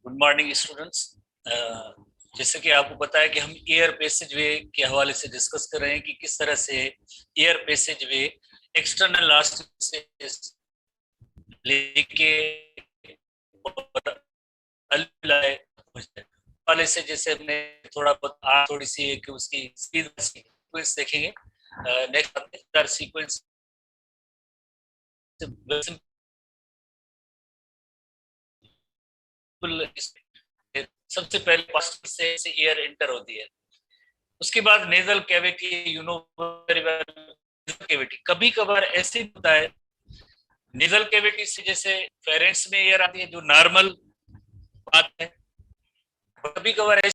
Good morning students. जैसे कि आपको पता है कि हम एयर पैसेज वे के हवाले से डिस्कस कर रहे हैं कि किस तरह से एयर पैसेज वे एक्सटर्नल लास्ट से लेके और वाले से जैसे हमने थोड़ा बहुत थोड़ी सी एक उसकी स्पीड सीक्वेंस देखेंगे। नेक्स्ट सीक्वेंस सबसे पहले पास्ट से एयर एंटर होती है, उसके बाद nasal cavity, you know very well. Cavity कभी कभार ऐसे होता है, नेजल कैविटी से जैसे फेरेंट्स में एयर आती है जो नॉर्मल बात है, कभी कभार ऐसे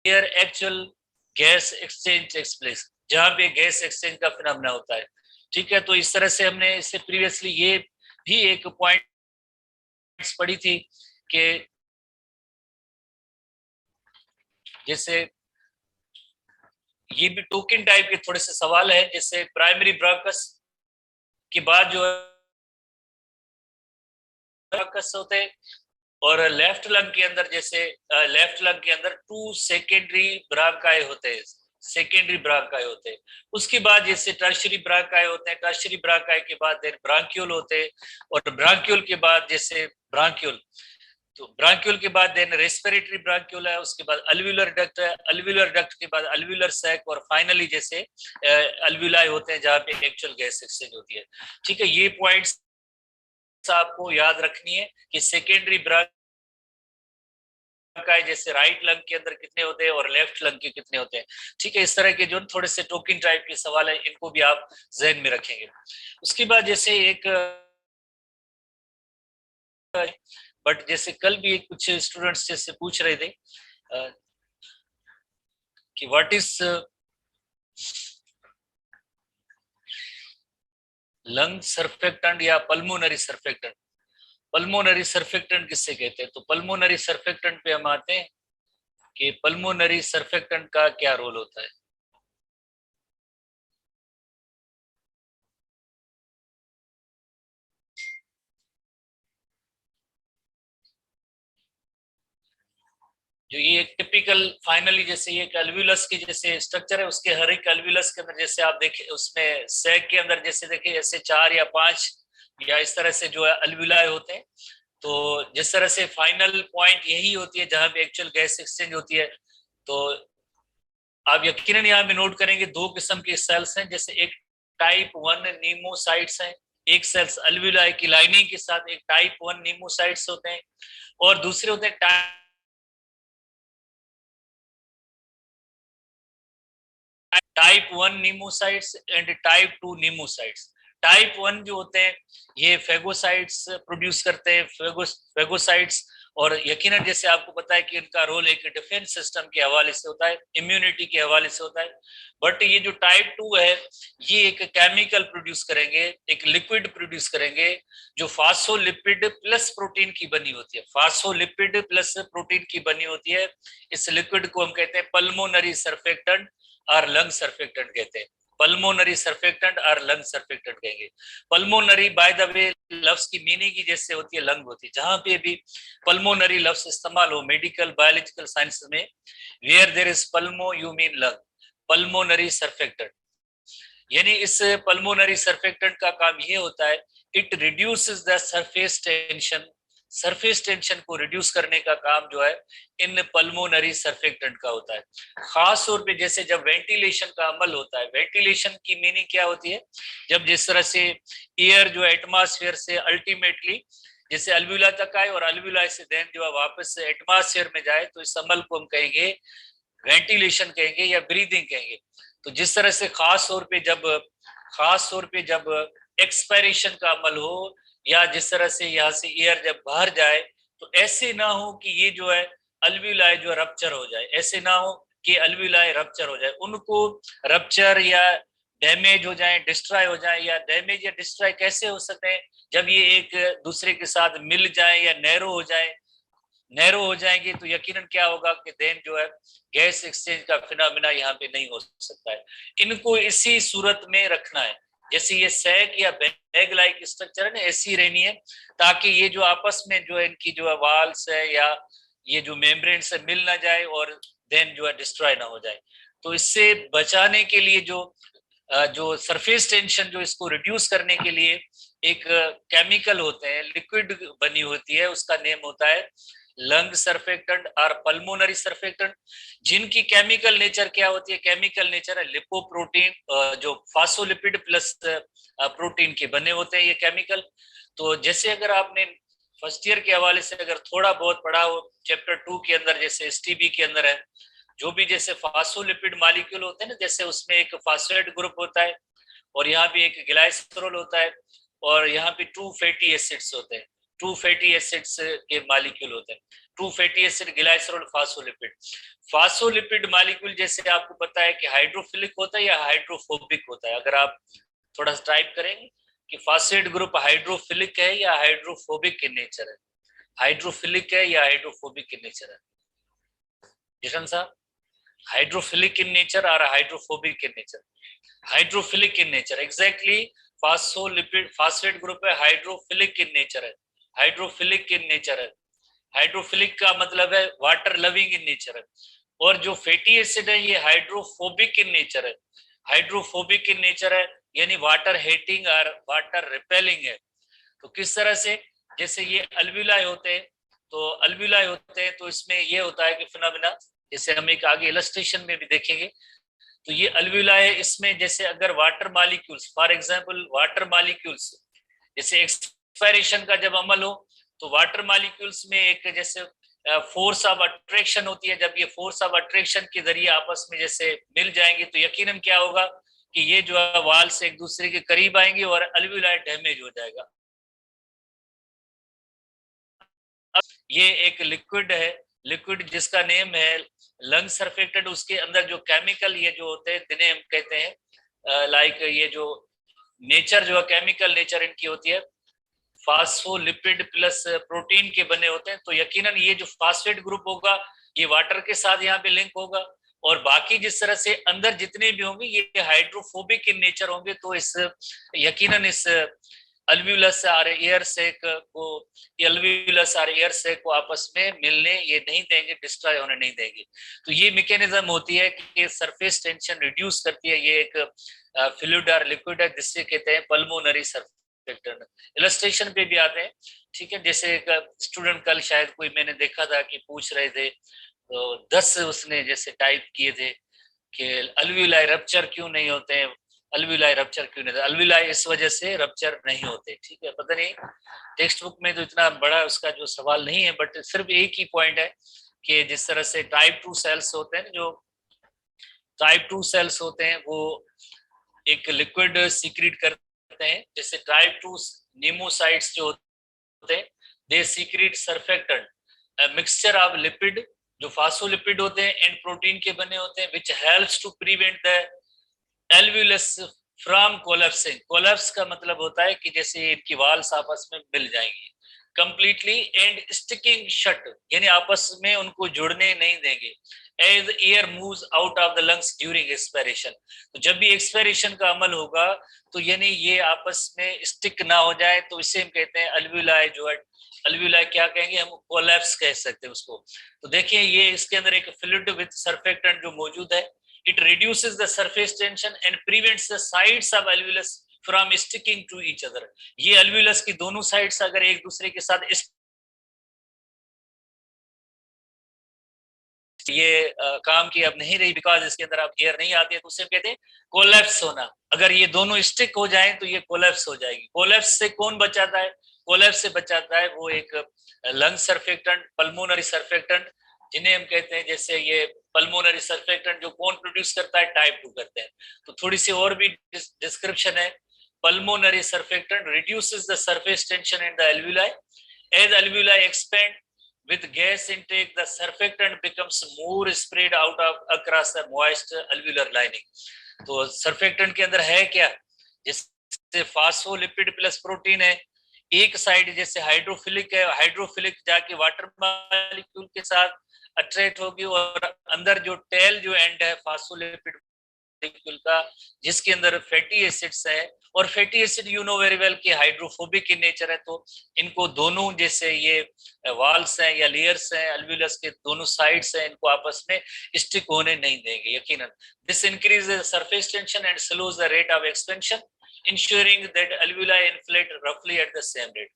air actual gas exchange takes place, जहां पे गैस एक्सचेंज का फिनोमेना होता है। ठीक है, तो इस तरह से हमने इससे प्रीवियसली ये भी एक पॉइंट पढ़ी थी कि जैसे ये भी टोकन टाइप के थोड़े से सवाल है, जैसे प्राइमरी ब्रांकस के बाद जो ब्रांकस होते हैं, और लेफ्ट लंग के अंदर जैसे लेफ्ट लंग के अंदर टू सेकेंडरी ब्रांकाई होते हैं, सेकेंडरी ब्रांकाई होते हैं। उसके बाद जैसे टर्शरी ब्रांकाई होते हैं, टर्शरी ब्रांकाई के बाद देन ब्रांक्यूल होते हैं, और ब्रांक्यूल के बाद जैसे ब्रांक्यूल, तो ब्रांक्यूल के बाद देन रेस्पिरेटरी ब्रांक्यूल है, उसके बाद अल्वियुलर डक्ट है, अल्वियुलर डक्ट के बाद अल्वियुलर सैक, और फाइनली जैसे अल्वियुलाई होते हैं जहां पे एक्चुअल गैस एक्सचेंज होती है। ठीक है, ये पॉइंट्स आपको याद रखनी है कि सेकेंडरी ब्रांकाई जैसे राइट लंग के अंदर कितने होते हैं और लेफ्ट लंग के कितने होते हैं। ठीक है, इस तरह के जो थोड़े से टोकन टाइप के सवाल है, इनको भी आप जहन में रखेंगे। उसके बाद जैसे एक बट जैसे कल भी कुछ स्टूडेंट्स जैसे पूछ रहे थे कि व्हाट इज लंग सर्फेक्टेंट या पल्मोनरी सर्फेक्टेंट। पल्मोनरी सर्फेक्टेंट किससे कहते हैं, तो पल्मोनरी सर्फेक्टेंट पे हम आते हैं कि पल्मोनरी सर्फेक्टेंट का क्या रोल होता है। जो ये एक टिपिकल फाइनली जैसे ये अल्व्यूलस के जैसे स्ट्रक्चर है, उसके हर एक अल्व्यूलस के अंदर जैसे आप देखें उसमें सैक के अंदर जैसे देखें ऐसे 4 या 5 या इस तरह से जो है अल्व्यूलाई होते हैं। तो जिस तरह से फाइनल पॉइंट यही होती है जहां पे एक्चुअल गैस एक्सचेंज होती है। तो आप यकीनन यहाँ पे नोट करेंगे 2 किस्म के सेल्स हैं, जैसे एक टाइप 1 नीमोसाइट्स हैं, एक सेल्स अल्व्यूलाई की लाइनिंग के साथ एक टाइप 1 नीमोसाइट्स होते हैं, और दूसरे होते हैं टाइप 1 नीमोसाइट्स एंड टाइप 2 नीमोसाइट्स। टाइप 1 जो होते हैं ये फेगोसाइट्स प्रोड्यूस करते हैं, फेगोसाइट्स, और यकीनन जैसे आपको पता है कि इनका रोल एक डिफेंस सिस्टम के हवाले से होता है, इम्यूनिटी के हवाले से होता है। बट ये जो टाइप 2 है ये एक केमिकल प्रोड्यूस करेंगे, एक लिक्विड प्रोड्यूस करेंगे जो फास्फोलिपिड प्लस प्रोटीन की बनी होती है, फास्फोलिपिड प्लस प्रोटीन की बनी होती है। इस लिक्विड को हम कहते हैं पल्मोनरी सर्फेक्टेंट और लंग सर्फेक्टेंट कहते हैं। पल्मोनरी सर्फेक्टेंट और लंग सर्फेक्टेंट कहेंगे। पल्मोनरी बाय द वे लफ्ज की मीनिंग ही जैसे होती है लंग होती है, जहां पे भी पल्मोनरी लफ्ज इस्तेमाल हो मेडिकल बायोलॉजिकल साइंस में, where there is pulmo you mean lung, pulmonary surfactant. यानी इस पल्मोनरी सर्फेक्टेंट का काम ये होता है, it reduces the surface tension, surface tension को रिड्यूस करने का काम जो है इन पल्मोनरी सर्फेक्टेंट का होता है। खास तौर पे जैसे जब वेंटिलेशन का अमल होता है, वेंटिलेशन की मीनिंग क्या होती है, जब जिस तरह से एयर जो एटमॉस्फेयर से अल्टीमेटली जैसे अल्व्यूला तक आए और अल्व्यूला से देन जो है वापस एटमॉस्फेयर में जाए, तो इस अमल को हम कहेंगे वेंटिलेशन कहेंगे या ब्रीदिंग कहेंगे। तो जिस तरह से खास तौर पे जब एक्सपायरेशन का अमल हो, या जिस तरह से यहाँ से एयर जब बाहर जाए, तो ऐसे ना हो कि ये जो है अल्व्यूलाई जो रप्चर हो जाए, ऐसे ना हो कि अल्व्यूलाई रप्चर हो जाए, उनको रप्चर या डैमेज हो जाए, डिस्ट्रॉय हो जाए। या डैमेज या डिस्ट्रॉय कैसे हो सकते हैं, जब ये एक दूसरे के साथ मिल जाए या नैरो हो जाए, नैरो हो जाएंगे, तो यकीनन क्या होगा कि देन जो है गैस एक्सचेंज का फिनोमेना यहाँ पे नहीं हो सकता है। इनको इसी सूरत में रखना है, जैसे ये सैक या बैग लाइक स्ट्रक्चर है ना, ऐसी रहनी है, ताकि ये जो आपस में जो है इनकी जो है वाल्स है या ये जो मेम्ब्रेन से मिल ना जाए और देन जो है डिस्ट्रॉय ना हो जाए। तो इससे बचाने के लिए जो सरफेस टेंशन जो इसको रिड्यूस करने के लिए एक केमिकल होते हैं, लिक्विड बनी होती है, उसका नेम होता है लंग सर्फेक्टेंट और पल्मोनरी सर्फेक्टेंट, जिनकी केमिकल नेचर क्या होती है, केमिकल नेचर है लिपोप्रोटीन, जो फास्फोलिपिड प्लस प्रोटीन के बने होते हैं ये केमिकल। तो जैसे अगर आपने फर्स्ट ईयर के हवाले से अगर थोड़ा बहुत पढ़ा हो, चैप्टर 2 के अंदर जैसे एसटीबी के अंदर है, जो भी जैसे फास्फोलिपिड मॉलिक्यूल होते हैं ना, जैसे उसमें एक फास्फेट ग्रुप होता है और यहाँ पे एक ग्लाइसरॉल होता है और यहाँ पे 2 फैटी एसिड्स होते हैं, 2 फैटी एसिड्स के मॉलिक्यूल होते हैं, 2 fatty acid glycerol phospholipid. Phospholipid molecule जैसे आपको पता है कि हाइड्रोफिलिक होता है या हाइड्रोफोबिक होता है। अगर आप थोड़ा सा टाइप करेंगे कि फास्फेट ग्रुप हाइड्रोफिलिक है या हाइड्रोफोबिक इन नेचर है, हाइड्रोफिलिक है या हाइड्रोफोबिक इन नेचर है जिशन साहब, हाइड्रोफिलिक इन नेचर और hydrophobic in nature, hydrophilic in nature exactly. Phospholipid phosphate group है हाइड्रोफिलिक इन नेचर है, हाइड्रोफिलिक इन नेचर है, हाइड्रोफिलिक का मतलब है वाटर लविंग इन नेचर है। और जो फैटी एसिड है ये हाइड्रोफोबिक इन नेचर है, हाइड्रोफोबिक इन नेचर है, यानी वाटर हेटिंग और वाटर रिपेलिंग है। तो किस तरह से, जैसे ये अल्व्यूलाई होते हैं, तो अल्व्यूलाई होते हैं तो इसमें ये होता है कि फिनोमेना, जैसे हम एक आगे इलस्ट्रेशन में भी देखेंगे, तो ये अल्व्यूलाई है, इसमें जैसे अगर water molecules, for example water molecules जैसे एक्सपायरेशन का जब अमल हो, तो वाटर मॉलिक्यूल्स में एक जैसे फोर्स ऑफ अट्रैक्शन होती है, जब ये फोर्स ऑफ अट्रैक्शन के जरिए आपस में जैसे मिल जाएंगे, तो यकीनन क्या होगा कि ये जो है वाल से एक दूसरे के करीब आएंगे और अल्व्यूलाई डैमेज हो जाएगा। ये एक लिक्विड है, लिक्विड जिसका नेम है लंग सर्फेक्टेंट, उसके अंदर जो केमिकल ये जो होते हैं जिन्हें हम कहते हैं लाइक ये जो नेचर जो है केमिकल नेचर इनकी होती है फास्फोलिपिड प्लस प्रोटीन के बने होते हैं। तो यकीनन ये जो फास्फेट ग्रुप होगा ये वाटर के साथ यहाँ पे लिंक होगा, और बाकी जिस तरह से अंदर जितने भी होंगे ये हाइड्रोफोबिक इन नेचर होंगे। तो इस यकीनन इस अल्व्यूलस और एयर सैक को, अल्व्यूलस और एयर सैक को आपस में मिलने ये नहीं देंगे, डिस्ट्रॉय होने नहीं देंगे। तो ये मैकेनिज्म होती है कि सरफेस टेंशन रिड्यूस करती है। ये एक फ्लूइड और लिक्विड है जिससे कहते हैं पल्मोनरी सर्फेक्टेंट। इलस्ट्रेशन पे भी आते हैं, ठीक है। जैसे एक स्टूडेंट कल शायद कोई मैंने देखा था कि पूछ रहे थे, तो 10 उसने जैसे टाइप किए थे कि अल्व्यूलाई रप्चर क्यों नहीं होते हैं, अल्व्यूलाई रप्चर क्यों नहीं होते, अल्व्यूलाई इस वजह से रप्चर नहीं होते, ठीक है। पता नहीं टेक्स्ट बुक में तो इतना बड़ा उसका जो सवाल नहीं है, बट सिर्फ एक ही पॉइंट है कि जिस तरह से टाइप 2 सेल्स होते हैं, जो टाइप 2 सेल्स होते हैं वो एक लिक्विड सीक्रेट करते हैं। जैसे टाइप 2 नीमोसाइट्स जो होते हैं, they secrete surfactant, mixture of lipid जो फास्फोलिपिड होते हैं एंड प्रोटीन के बने होते हैं, which helps to prevent the alveolus from collapsing. Collapse का मतलब होता है कि जैसे इनकी वाल्स आपस में मिल जाएंगी कंप्लीटली, एंड स्टिकिंग शट यानी आपस में उनको जुड़ने नहीं देंगे। As air moves out of the lungs during expiration, तो जब भी एक्सपायरेशन का अमल होगा तो यानी ये आपस में स्टिक ना हो जाए, तो इसे हम कहते हैं अल्व्यूलाई जो है, अल्व्यूलाई क्या कहेंगे हम, कोलैप्स कह सकते हैं उसको। तो देखिए ये इसके अंदर एक फ्लूइड विद सर्फेक्टेंट जो मौजूद है, it reduces the surface tension and prevents the sides of alveolus from sticking to each other। ये alveolus की दोनों साइड्स अगर एक दूसरे के साथ ये काम की अब नहीं रही, बिकॉज इसके अंदर अब एयर नहीं आती है, तो उसे कहते हैं कोलैप्स होना। अगर ये दोनों स्टिक हो जाएं तो ये कोलैप्स हो जाएगी। कोलैप्स से कौन बचाता है, कोलैप्स से बचाता है वो एक लंग सर्फेक्टेंट, पल्मोनरी सर्फेक्टेंट, जिन्हें हम कहते हैं, जैसे ये पल्मोनरी सर्फेक्टेंट जो कौन प्रोड्यूस करता है, टाइप 2 करते हैं। तो थोड़ी सी और भी डिस्क्रिप्शन है। Pulmonary surfactant reduces the surface tension in the alveoli as alveoli expand with gas intake, the surfactant becomes more spread out of across the moist alveolar lining। तो सर्फेक्टेंट के अंदर है क्या, जैसे फास्फोलिपिड प्लस प्रोटीन है, एक side जैसे hydrophilic है, हाइड्रोफिलिक जाके वाटर मॉलिक्यूल के साथ अट्रैक्ट होगी, और अंदर जो टेल जो एंड है फास्फोलिपिड मॉलिक्यूल का, जिसके अंदर फैटी एसिड्स है, और fatty acid you know very well कि हाइड्रोफोबिक इन नेचर है, तो इनको दोनों जैसे ये वाल्स हैं या लेयर्स हैं अल्व्यूलस के दोनों साइड्स हैं, इनको आपस में स्टिक होने नहीं देंगे यकीनन। This increases surface tension and slows the rate of expansion, ensuring that alveoli inflate roughly at the same rate।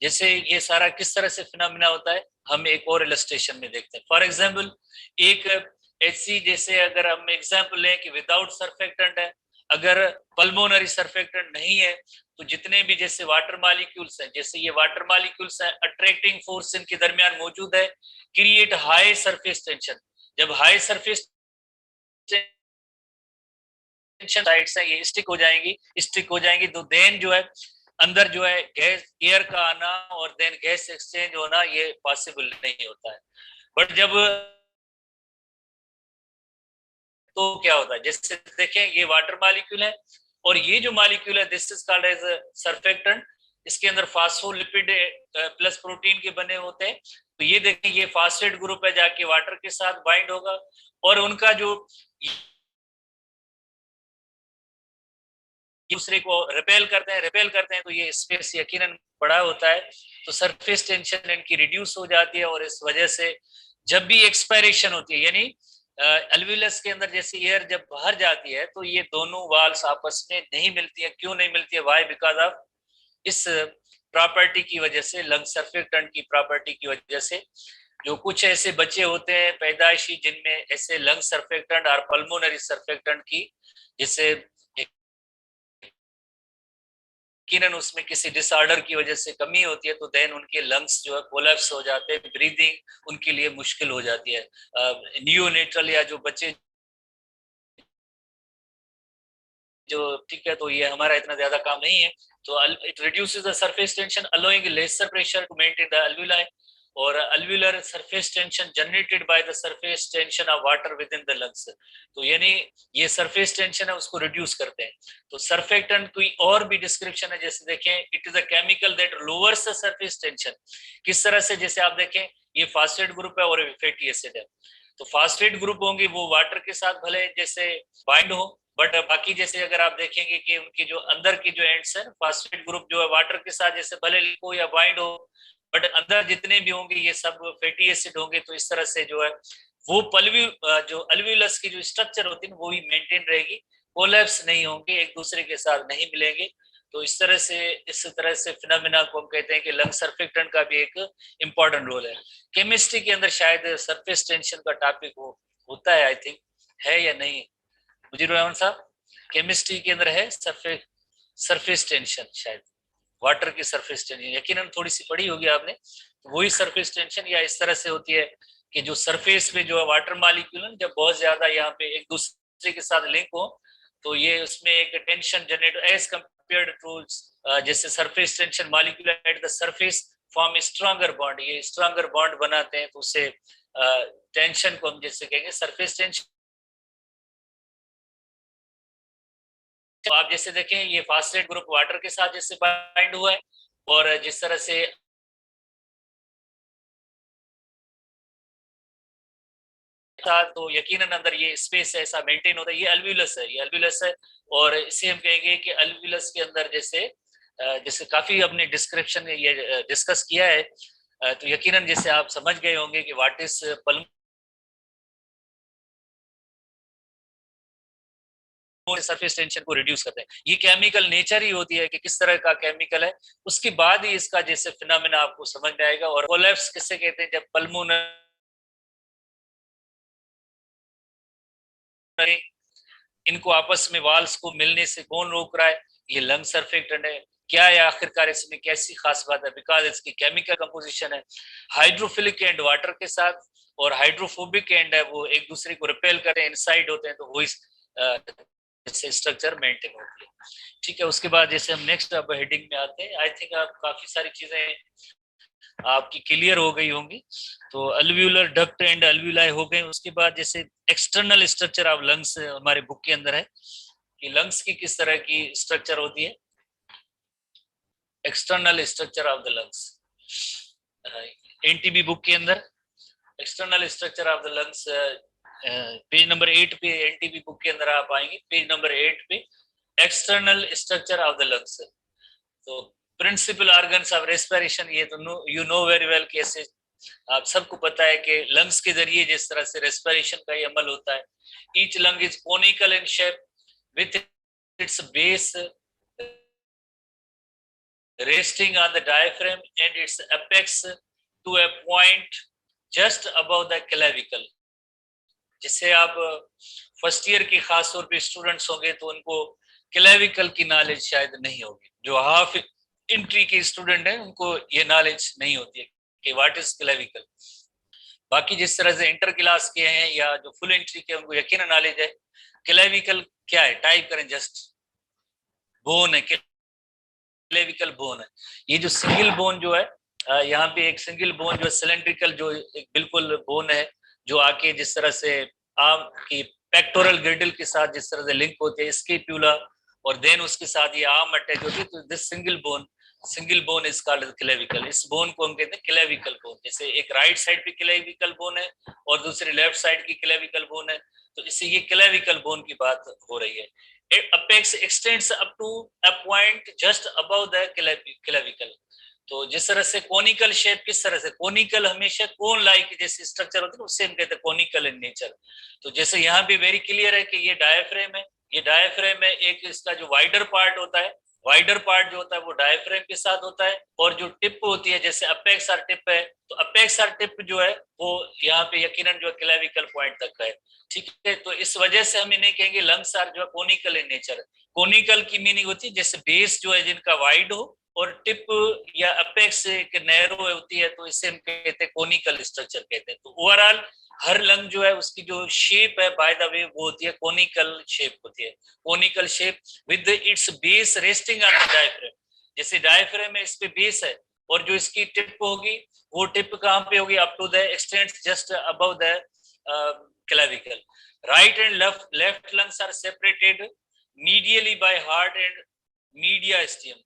जैसे ये सारा किस तरह से फिनोमिना होता है, हम एक और इलस्ट्रेशन में देखते हैं। फॉर एग्जांपल एक ऐसी, जैसे अगर हम एग्जांपल लें कि विदाउट सर्फेक्टेंट है, अगर पल्मोनरी सर्फेक्टेंट नहीं है, तो जितने भी जैसे वाटर मॉलिक्यूल्स हैं, जैसे ये वाटर मॉलिक्यूल्स हैं, अट्रैक्टिंग फोर्स इनके दरमियान मौजूद है, क्रिएट हाई सरफेस टेंशन। जब हाई सरफेस साइड से ये स्टिक हो जाएंगी तो देन जो है अंदर जो है गैस एयर का आना और देन गैस एक्सचेंज होना ये पॉसिबल नहीं होता है। बट जब तो क्या होता है, जैसे देखें ये वाटर मॉलिक्यूल है और ये जो मॉलिक्यूल है this is called as surfactant, इसके अंदर फास्फोलिपिड प्लस प्रोटीन के बने होते हैं। तो ये देखें ये फास्फेट ग्रुप है, जाके वाटर के साथ बाइंड होगा और उनका जो दूसरे को रिपेल करते हैं तो ये स्पेस यकीनन बड़ा होता है, तो सरफेस टेंशन इनकी रिड्यूस हो जाती है, और इस वजह से जब भी एक्सपायरेशन होती है, यानी अल्विलस के अंदर जैसे एयर जब बाहर जाती है तो ये दोनों वाल्स आपस में नहीं मिलती है। क्यों नहीं मिलती है, वाई, बिकॉज ऑफ इस प्रॉपर्टी की वजह से, लंग सर्फेक्टेंट की प्रॉपर्टी की वजह से। जो कुछ ऐसे बच्चे होते हैं पैदाइशी जिनमें ऐसे लंग सर्फेक्टेंट और पल्मोनरी सर्फेक्टेंट की जैसे यकीनन उसमें किसी डिसऑर्डर की वजह से कमी होती है, तो देन उनके लंग्स जो है कोलैप्स हो जाते हैं, ब्रीदिंग उनके लिए मुश्किल हो जाती है। नियोनेटल या जो बच्चे जो, ठीक है, तो ये हमारा इतना ज्यादा काम नहीं है। तो it reduces the surface tension allowing lesser pressure to maintain the alveoli, और alveolar surface tension generated by the surface tension of water within the lungs. तो यानी ये सरफेस टेंशन है उसको रिड्यूस करते हैं। तो सर्फेक्टेंट की और भी डिस्क्रिप्शन है, जैसे देखें it is a chemical that lowers the surface tension. किस तरह से, जैसे आप देखें ये फास्फेट ग्रुप है और फैटी एसिड है, तो फास्फेट ग्रुप होंगे वो वाटर के साथ भले जैसे बाइंड हो, बट बाकी जैसे अगर आप देखेंगे कि उनके जो अंदर की जो एंड्स है, फास्फेट ग्रुप जो है वाटर के साथ जैसे भले लिंक हो या बाइंड हो, बट अंदर जितने भी होंगे ये सब फैटी एसिड होंगे। तो इस तरह से जो है वो जो अल्वियोलस की जो स्ट्रक्चर होती है वो भी मेंटेन रहेगी, कोलैप्स नहीं होंगे, एक दूसरे के साथ नहीं मिलेंगे। तो इस तरह से फिनोमेना को हम कहते हैं कि लंग सर्फेक्टेंट का भी एक इम्पोर्टेंट रोल है। केमिस्ट्री के अंदर शायद सरफेस टेंशन का टॉपिक होता है, आई थिंक, है या नहीं मुजीर रहमान साहब? केमिस्ट्री के अंदर है सरफेस टेंशन, शायद वाटर की सरफेस टेंशन, यकीनन थोड़ी सी पढ़ी होगी आपने। तो वही सरफेस टेंशन या इस तरह से होती है कि जो सरफेस पे जो है वाटर मॉलिक्यूल जब बहुत ज्यादा यहाँ पे एक दूसरे के साथ लिंक हो, तो ये उसमें एक tension generate as compared to जैसे surface tension molecule at the surface form stronger bond, ये स्ट्रॉन्गर बॉन्ड बनाते हैं, तो उससे टेंशन को हम जैसे कहेंगे सरफेस टेंशन। तो आप जैसे देखें ये फास्फेट ग्रुप वाटर के साथ जैसे बाइंड हुआ है, और जिस तरह से तो यकीनन अंदर ये स्पेस ऐसा मेंटेन होता है। ये अल्वियोलस है, ये अल्वियोलस है, और इसे हम कहेंगे कि अल्वियोलस के अंदर जैसे काफी अपने डिस्क्रिप्शन में ये डिस्कस किया है, तो यकीनन जैसे आप समझ गए होंगे कि what is pulmonary surface tension को रिड्यूस करते हैं। ये केमिकल नेचर ही होती है कि किस तरह का केमिकल है, उसके बाद ही इसका जैसे फिनोमेना आपको समझ में आएगा। और कोलैप्स किससे कहते हैं? जब पल्मोनरी इनको आपस में वाल्स को मिलने से कौन रोक रहा है? ये लंग सर्फेक्टेंट है। क्या है आखिरकार इसमें कैसी खास बात है? बिकॉज इसकी केमिकल कंपोजिशन है हाइड्रोफिलिक एंड वाटर के साथ, और हाइड्रोफोबिक एंड है वो एक दूसरे को रिपेल करते हैं, इनसाइड होते हैं, तो वो जैसे स्ट्रक्चर मेंटेन होती है। ठीक है, उसके बाद जैसे हम नेक्स्ट अब हेडिंग में आते हैं। आई थिंक आप काफी सारी चीजें आपकी क्लियर हो गई होंगी। तो अल्वियोलर डक्ट एंड अल्वियोलाई हो गए। उसके बाद जैसे एक्सटर्नल स्ट्रक्चर ऑफ लंग्स हमारे बुक के अंदर है कि लंग्स की किस तरह की स्ट्रक्चर होती है। External structure of the lungs NTB book के अंदर external structure of the lungs page number 8 पे एनटीबी बुक के अंदर आप आएंगे, पेज नंबर 8 पे external structure of the lungs. तो प्रिंसिपल ऑर्गन्स ऑफ रेस्पिरेशन, ये तो यू नो वेरी वेल कैसे आप सबको पता है कि लंग्स के जरिए जिस तरह से रेस्पिरेशन का ये अमल होता है। Each lung is conical in shape with its base resting on the diaphragm and its apex to a point just above the clavicle। जिससे आप फर्स्ट ईयर के खास तौर पे स्टूडेंट्स होंगे तो उनको क्लेविकल की नॉलेज शायद नहीं होगी। जो हाफ एंट्री के स्टूडेंट हैं उनको ये नॉलेज नहीं होती है कि व्हाट इज क्लेविकल। बाकी जिस तरह से इंटर क्लास के हैं या जो फुल एंट्री के उनको यकीन नॉलेज है। क्लेविकल क्या है? टाइप करें, जस्ट बोन है, क्लेविकल बोन है। ये जो सिंगल बोन जो है यहाँ पे एक सिंगल बोन जो सिलेंड्रिकल जो एक बिल्कुल बोन है जो आके जिस तरह से आर्म की पेक्टोरल गिर्डल के साथ जिस तरह से लिंक होती है स्केप्यूला, और देन उसके साथ ये आर्म अटैच होती है। तो this single bone is called clavicle. इस बोन को हम कहते हैं क्लेविकल बोन। जैसे एक राइट साइड पे क्लेविकल बोन है और दूसरी लेफ्ट साइड की क्लेविकल बोन है, तो इससे ये क्लेविकल बोन की बात हो रही है। Apex extends up to a point just above the clavicle। तो जिस तरह से कोनिकल शेप, किस तरह से कोनिकल हमेशा कोन लाइक जैसे स्ट्रक्चर होती है उससे हम कहते हैं कोनिकल इन नेचर। तो जैसे यहाँ पे वेरी क्लियर है कि ये डायफ्रेम है, ये डायफ्रेम है। एक इसका जो वाइडर पार्ट होता है, वाइडर पार्ट जो होता है वो डायफ्रेम के साथ होता है, और जो टिप होती है जैसे अपेक्स और टिप है, तो अपेक्स और टिप जो है वो यहाँ पे यकीनन जो क्लेविकल पॉइंट तक है। ठीक है, तो इस वजह से हम इन्हें कहेंगे लंग्स आर जो है कोनिकल इन नेचर। कोनिकल की मीनिंग होती है जैसे बेस जो है जिनका वाइड हो और टिप या अपेक्स एक नैरो होती है, तो इसे हम कहते हैं कोनिकल स्ट्रक्चर कहते हैं। तो ओवरऑल हर लंग जो है उसकी जो शेप है बाय द वे वो होती है कोनिकल शेप होती है। Conical shape with its base resting on the diaphragm. जैसे डायफ्रेम है, इस पे बेस है, और जो इसकी टिप होगी वो टिप कहाँ पे होगी? Up to the extend just above the clavicle। Right and left lungs are separated medially by heart and mediastinum।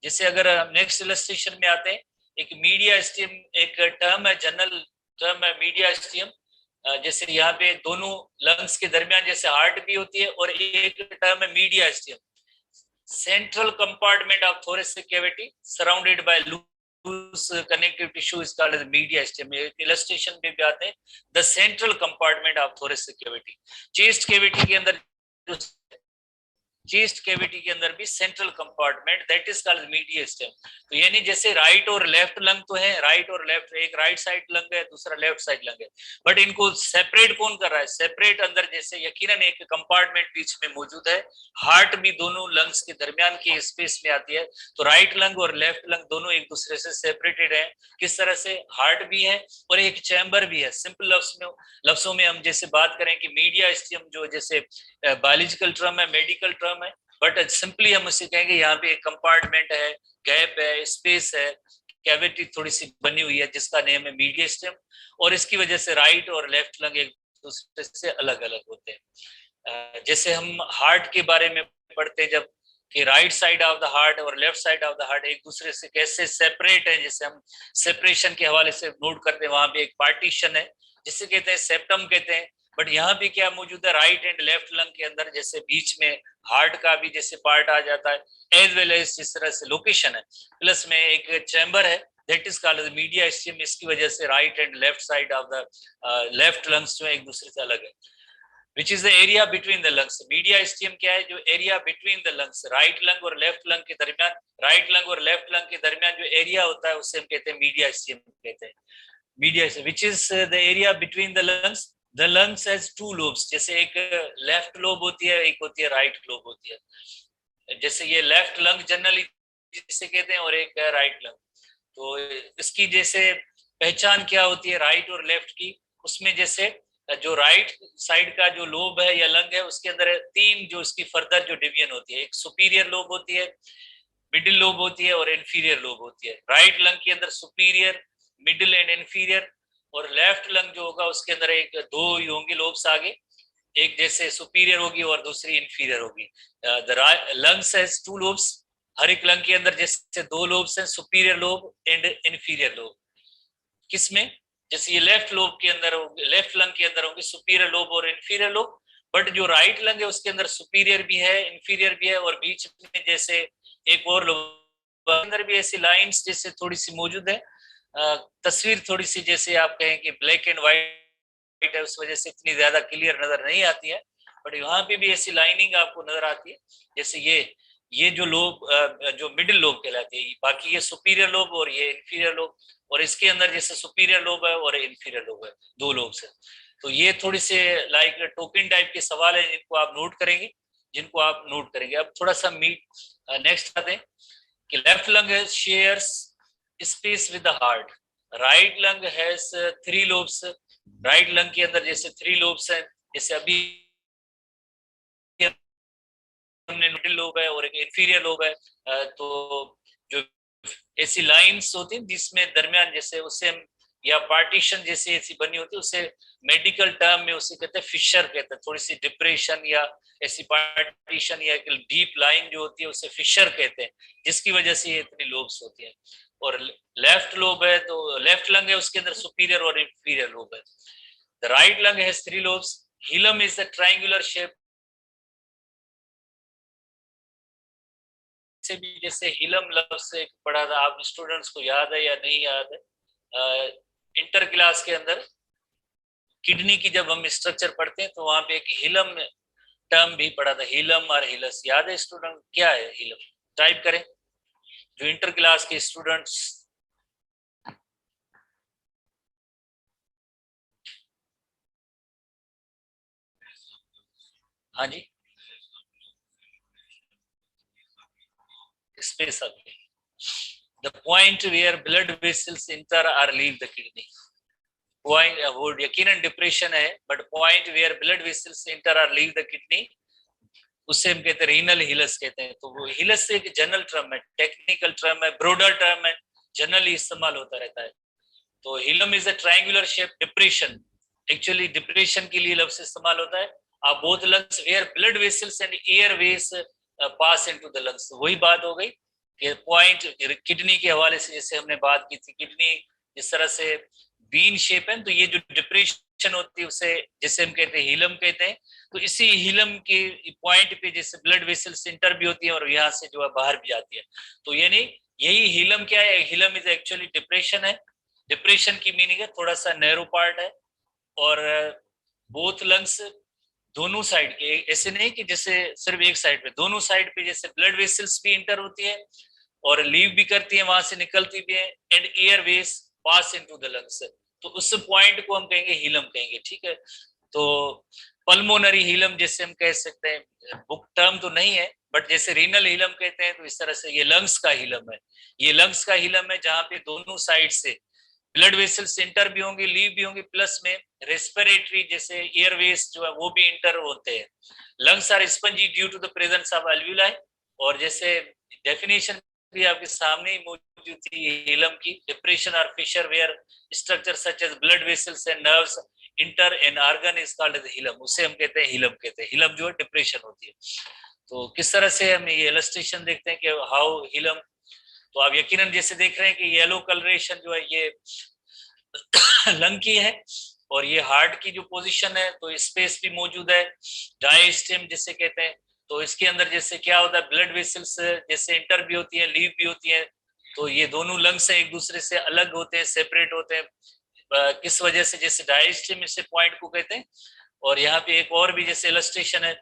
जैसे अगर नेक्स्ट इलस्ट्रेशन में आते हैं, एक मीडियास्टियम एक टर्म है, जनरल टर्म है मीडियास्टियम। जैसे यहाँ पे दोनों लंग्स के दरमियान जैसे हार्ट भी होती है, और एक टर्म है mediastinum, central compartment of thoracic cavity surrounded by loose connective tissue is called as mediastinum. Illustration में भी आते हैं, the central compartment of thoracic cavity. Chest cavity के अंदर, चेस्ट कैविटी के अंदर भी central compartment that is called mediastinum. तो यानी जैसे राइट और लेफ्ट लंग तो है, राइट और लेफ्ट, एक राइट साइड लंग है, दूसरा लेफ्ट साइड लंग है, बट इनको सेपरेट कौन कर रहा है? सेपरेट अंदर जैसे यकीनन एक कंपार्टमेंट बीच में मौजूद है। हार्ट भी दोनों लंग्स के दरमियान की स्पेस में आती है, तो राइट लंग और लेफ्ट लंग दोनों एक दूसरे से सेपरेटेड है। किस तरह से? हार्ट भी है और एक चैम्बर भी है। सिंपल लफ्जों में हम जैसे बात करें कि मीडियास्टियम जो जैसे बायोलॉजिकल टर्म है, मेडिकल टर्म है, बट सिंपली हम उसे कहेंगे यहाँ पे एक कंपार्टमेंट है, गैप है, स्पेस है, कैविटी थोड़ी सी बनी हुई है जिसका नेम है मीडियस्टम, और इसकी वजह से राइट और लेफ्ट लंग एक दूसरे से अलग अलग होते हैं। जैसे हम हार्ट के बारे में पढ़ते हैं जब, कि right side of the heart और left side of the heart एक दूसरे से कैसे सेपरेट है, जैसे हम सेपरेशन के हवाले से नोट करते हैं, वहां पे एक पार्टीशन है जिसे कहते हैं सेप्टम कहते हैं। बट यहाँ पे क्या मौजूद है? राइट एंड लेफ्ट लंग के अंदर जैसे बीच में हार्ट का भी जैसे पार्ट आ जाता है, एज वेल एज जिस तरह से लोकेशन है, प्लस में एक चैम्बर है दैट इज कॉल्ड मीडियास्टियम। इसकी वजह से right and left side of the left lungs जो एक दूसरे से अलग है। Which is the area between the lungs? Mediastinum क्या है? जो area between the lungs, right lung और लेफ्ट लंग के दरमियान, राइट लंग और लेफ्ट लंग के दरमियान जो एरिया होता है उसे हम कहते हैं मीडियास्टियम कहते हैं। Mediastinum which is the area between the lungs. The lungs has two lobes, जैसे एक लेफ्ट लोब होती है, एक होती है राइट लोब होती है। जैसे ये लेफ्ट लंग जनरली जिसे कहते हैं, और एक है राइट लंग। तो इसकी जैसे पहचान क्या होती है राइट और लेफ्ट की? उसमें जैसे जो राइट साइड का जो लोब है या लंग है उसके अंदर तीन जो इसकी फर्दर जो डिवीजन होती है, एक सुपीरियर लोब होती है, मिडिल लोब होती है और इन्फीरियर लोब होती है। राइट लंग के अंदर सुपीरियर, मिडिल एंड इन्फीरियर, और लेफ्ट लंग जो होगा उसके अंदर एक दो ही होंगे लोब्स आगे, एक जैसे सुपीरियर होगी और दूसरी इन्फीरियर होगी। The lungs has two lobes, हर एक लंग के अंदर जैसे दो लोब्स हैं, superior lobe and inferior lobe. किसमें? जैसे ये लेफ्ट लोब के अंदर, लेफ्ट लंग के अंदर होंगे सुपीरियर लोब और इन्फीरियर लोब, बट जो राइट लंग है उसके अंदर सुपीरियर भी है, इन्फीरियर भी है, और बीच में जैसे एक और लोब अंदर भी ऐसी लाइंस जैसे थोड़ी सी मौजूद है। तस्वीर थोड़ी सी जैसे आप कहें कि ब्लैक एंड व्हाइट है, उस वजह से इतनी ज्यादा क्लियर नजर नहीं आती है, बट यहाँ पे भी ऐसी लाइनिंग आपको नजर आती है। जैसे ये जो लोब जो मिडिल लोब कहलाती है, बाकी ये सुपीरियर लोब और ये इन्फीरियर लोब, और इसके अंदर जैसे सुपीरियर लोब है और इन्फीरियर लोब है, दो लोब से। तो ये थोड़ी से लाइक टोकन टाइप के सवाल है जिनको आप नोट करेंगे, जिनको आप नोट करेंगे। अब थोड़ा सा नेक्स्ट आते हैं कि left lung shares space with the heart, right lung has three lobes. Right lung के अंदर जैसे थ्री लोब्स हैं, जैसे अभी मिडिल लोब है और एक इन्फीरियर लोब है। तो जो ऐसी लाइंस होती हैं जिसमें दरमियान जैसे उसे हम, या पार्टीशन जैसे ऐसी बनी होती है, उसे मेडिकल टर्म में उसे कहते हैं फिशर कहते हैं। थोड़ी सी डिप्रेशन या ऐसी पार्टीशन या डीप लाइन जो होती है उसे फिशर कहते हैं, जिसकी वजह से ये इतनी लोब्स होती है। और लेफ्ट लोब है तो लेफ्ट लंग है उसके अंदर सुपीरियर और इंफीरियर लोब है। The right lung has three lobes, hilum is the triangular shape, से भी जैसे हिलम लफ्ज से पढ़ा था, आप स्टूडेंट्स को याद है या नहीं याद है? इंटर क्लास के अंदर किडनी की जब हम स्ट्रक्चर पढ़ते हैं तो वहां पे एक हिलम टर्म भी पढ़ा था, हिलम और हिलस। याद है स्टूडेंट क्या है हिलम? टाइप करें जो इंटर क्लास के स्टूडेंट्स। हाँ जी, space of the point where blood vessels enter और लीव द किडनी। पॉइंट वो यकीनन डिप्रेशन है, but point where blood vessels enter और लीव द किडनी उससे हम कहते हैं रीनल हिलस कहते हैं। तो वो हिलस एक जनरल टर्म है, टेक्निकल टर्म है, ब्रॉडर टर्म है, जनरली इस्तेमाल होता रहता है। तो hilum is a triangular shape depression, actually depression के लिए लफ्ज इस्तेमाल होता है। आप both lungs where blood vessels and airways pass into the lungs. वही बात हो गई कि पॉइंट किडनी के हवाले से जैसे हमने बात की थी, किडनी जिस तरह से बीन शेप है, तो ये जो डिप्रेशन होती है उसे जैसे हम कहते हैं हीलम कहते हैं। तो इसी हीलम के पॉइंट पे जैसे ब्लड वेसल्स इंटर भी होती है और यहाँ से जो है बाहर भी जाती है। तो यानी यही हीलम क्या है, हीलम इज एक्चुअली डिप्रेशन है। डिप्रेशन की मीनिंग है थोड़ा सा नैरो पार्ट है, और बोथ लंग्स दोनों साइड के, ऐसे नहीं कि जैसे सिर्फ एक साइड पे, दोनों साइड पे जैसे ब्लड वेसल्स भी इंटर होती है और लीव भी करती है, वहां से निकलती भी है, and airways pass into the lungs. तो उस पॉइंट को हम कहेंगे हीलम कहेंगे, ठीक है। तो पल्मोनरी हीलम जैसे हम कह सकते हैं, बुक टर्म तो नहीं है, बट जैसे रीनल हीलम कहते हैं, तो इस तरह से ये लंग्स का हीलम है। ये लंग्स का हीलम है जहां पे दोनों साइड से ब्लड वेसल्स इंटर भी होंगे, लीव भी होंगे, प्लस में रेस्पिरेटरी जैसे एयरवेज जो है वो भी इंटर होते हैं। Lungs are spongy due to the presence of alveoli, और जैसे डेफिनेशन भी आपके सामने ही मौजूद थी हीलम की, डिप्रेशन और fissure where structure such as blood vessels and nerves enter an organ is called as hilum, उसे हम कहते हैं हीलम कहते हैं। हीलम जो है डिप्रेशन होती है। तो किस तरह से हम ये इलस्ट्रेशन देखते हैं कि हाउ हीलम, तो आप यकीनन जैसे देख रहे हैं कि येलो कलरेशन जो है ये लंग की है, और ये हार्ट की जो पोजीशन है तो स्पेस भी मौजूद है, डायस्टेम जिसे कहते हैं। तो इसके अंदर जैसे क्या होता है, ब्लड वेसल्स जैसे इंटर भी होती है, लीव भी होती है। तो ये दोनों लंग्स हैं एक दूसरे से अलग होते हैं, सेपरेट होते हैं। किस वजह से, जैसे डायस्टेम इसे पॉइंट को कहते हैं। और यहाँ पे एक और भी जैसे इलस्ट्रेशन है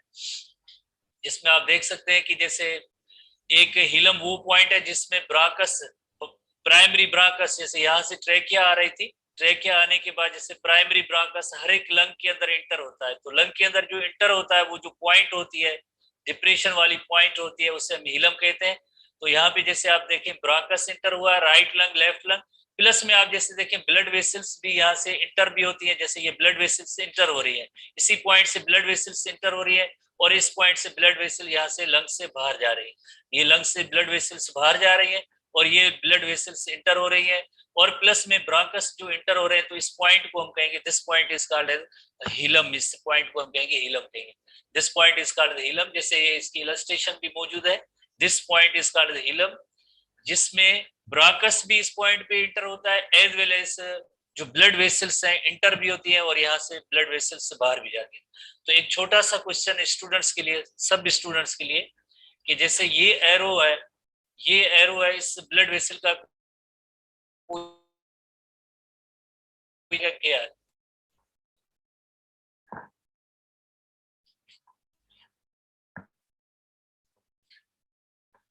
जिसमें आप देख सकते हैं कि जैसे एक हीलम वो पॉइंट है जिसमें ब्राकस, प्राइमरी ब्राकस, जैसे यहाँ से ट्रेकिया आ रही थी, ट्रेकिया आने के बाद जैसे प्राइमरी ब्राकस हर एक लंग के अंदर इंटर होता है। तो लंग के अंदर जो इंटर होता है वो जो पॉइंट होती है, डिप्रेशन वाली पॉइंट होती है, उसे हम हीलम कहते हैं। तो यहाँ पे जैसे आप देखें ब्राकस इंटर हुआ, right lung left lung, plus में आप जैसे देखें ब्लड वेसल्स भी यहाँ से इंटर भी होती है, जैसे ये ब्लड वेसल्स इंटर हो रही है, इसी पॉइंट से ब्लड वेसल्स इंटर हो रही है, और इस पॉइंट से ब्लड वेसल यहाँ से लंग से बाहर जा रही है। ये लंग से ब्लड वेसल्स बाहर जा रही है और ये ब्लड वेसल्स इंटर हो रही है, और प्लस में ब्रांकस जो इंटर हो रहे हैं। तो इस पॉइंट को हम कहेंगे, this point is called as hilum, इस पॉइंट को हम कहेंगे हीलम कहेंगे। This point is called hilum, जैसे ये इसकी इलस्ट्रेशन भी मौजूद है, this point is called hilum, जिसमें ब्रांकस भी इस पॉइंट पे इंटर होता है, एज वेल एज जो ब्लड वेसल्स हैं इंटर भी होती हैं और यहाँ से ब्लड वेसल्स से बाहर भी जाती है। तो एक छोटा सा क्वेश्चन स्टूडेंट्स के लिए, सब स्टूडेंट्स के लिए, कि जैसे ये एरो है, ये एरो है, इस ब्लड वेसल का क्या है?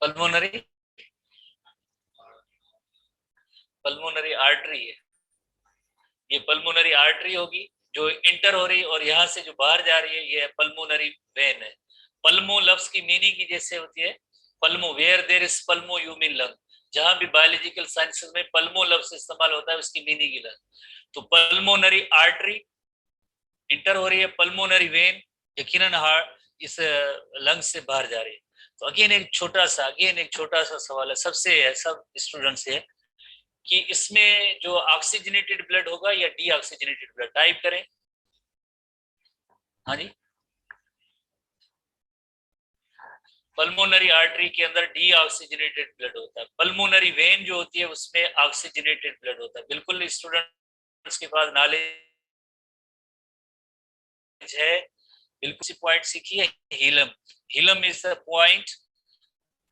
पल्मोनरी, पल्मोनरी आर्टरी है। ये पल्मोनरी आर्टरी होगी जो इंटर हो रही है, और यहाँ से जो बाहर जा रही है ये पल्मोनरी वेन है। पल्मो लफ्ज की मीनिंग की जैसे होती है pulmo, where there is pulmo you mean lung. जहां भी बायोलॉजिकल साइंसेस में पल्मो लफ्ज इस्तेमाल होता है उसकी मीनिंग ही लंग। तो पल्मोनरी आर्टरी इंटर हो रही है, पल्मोनरी वेन यकीनन हार्ट इस लंग से बाहर जा रही है। तो अगेन एक छोटा सा, अगेन एक छोटा सा सवाल है सबसे है, सब स्टूडेंट से है कि इसमें जो ऑक्सीजनेटेड ब्लड होगा या डी ऑक्सीजनेटेड ब्लड, टाइप करें। हाँ जी, पल्मोनरी आर्टरी के अंदर डी ऑक्सीजनेटेड ब्लड होता है, पल्मोनरी वेन जो होती है उसमें ऑक्सीजनेटेड ब्लड होता है। बिल्कुल स्टूडेंट्स के पास नॉलेज है, बिल्कुल सी पॉइंट सीखी है। हीलम, हीलम इज द पॉइंट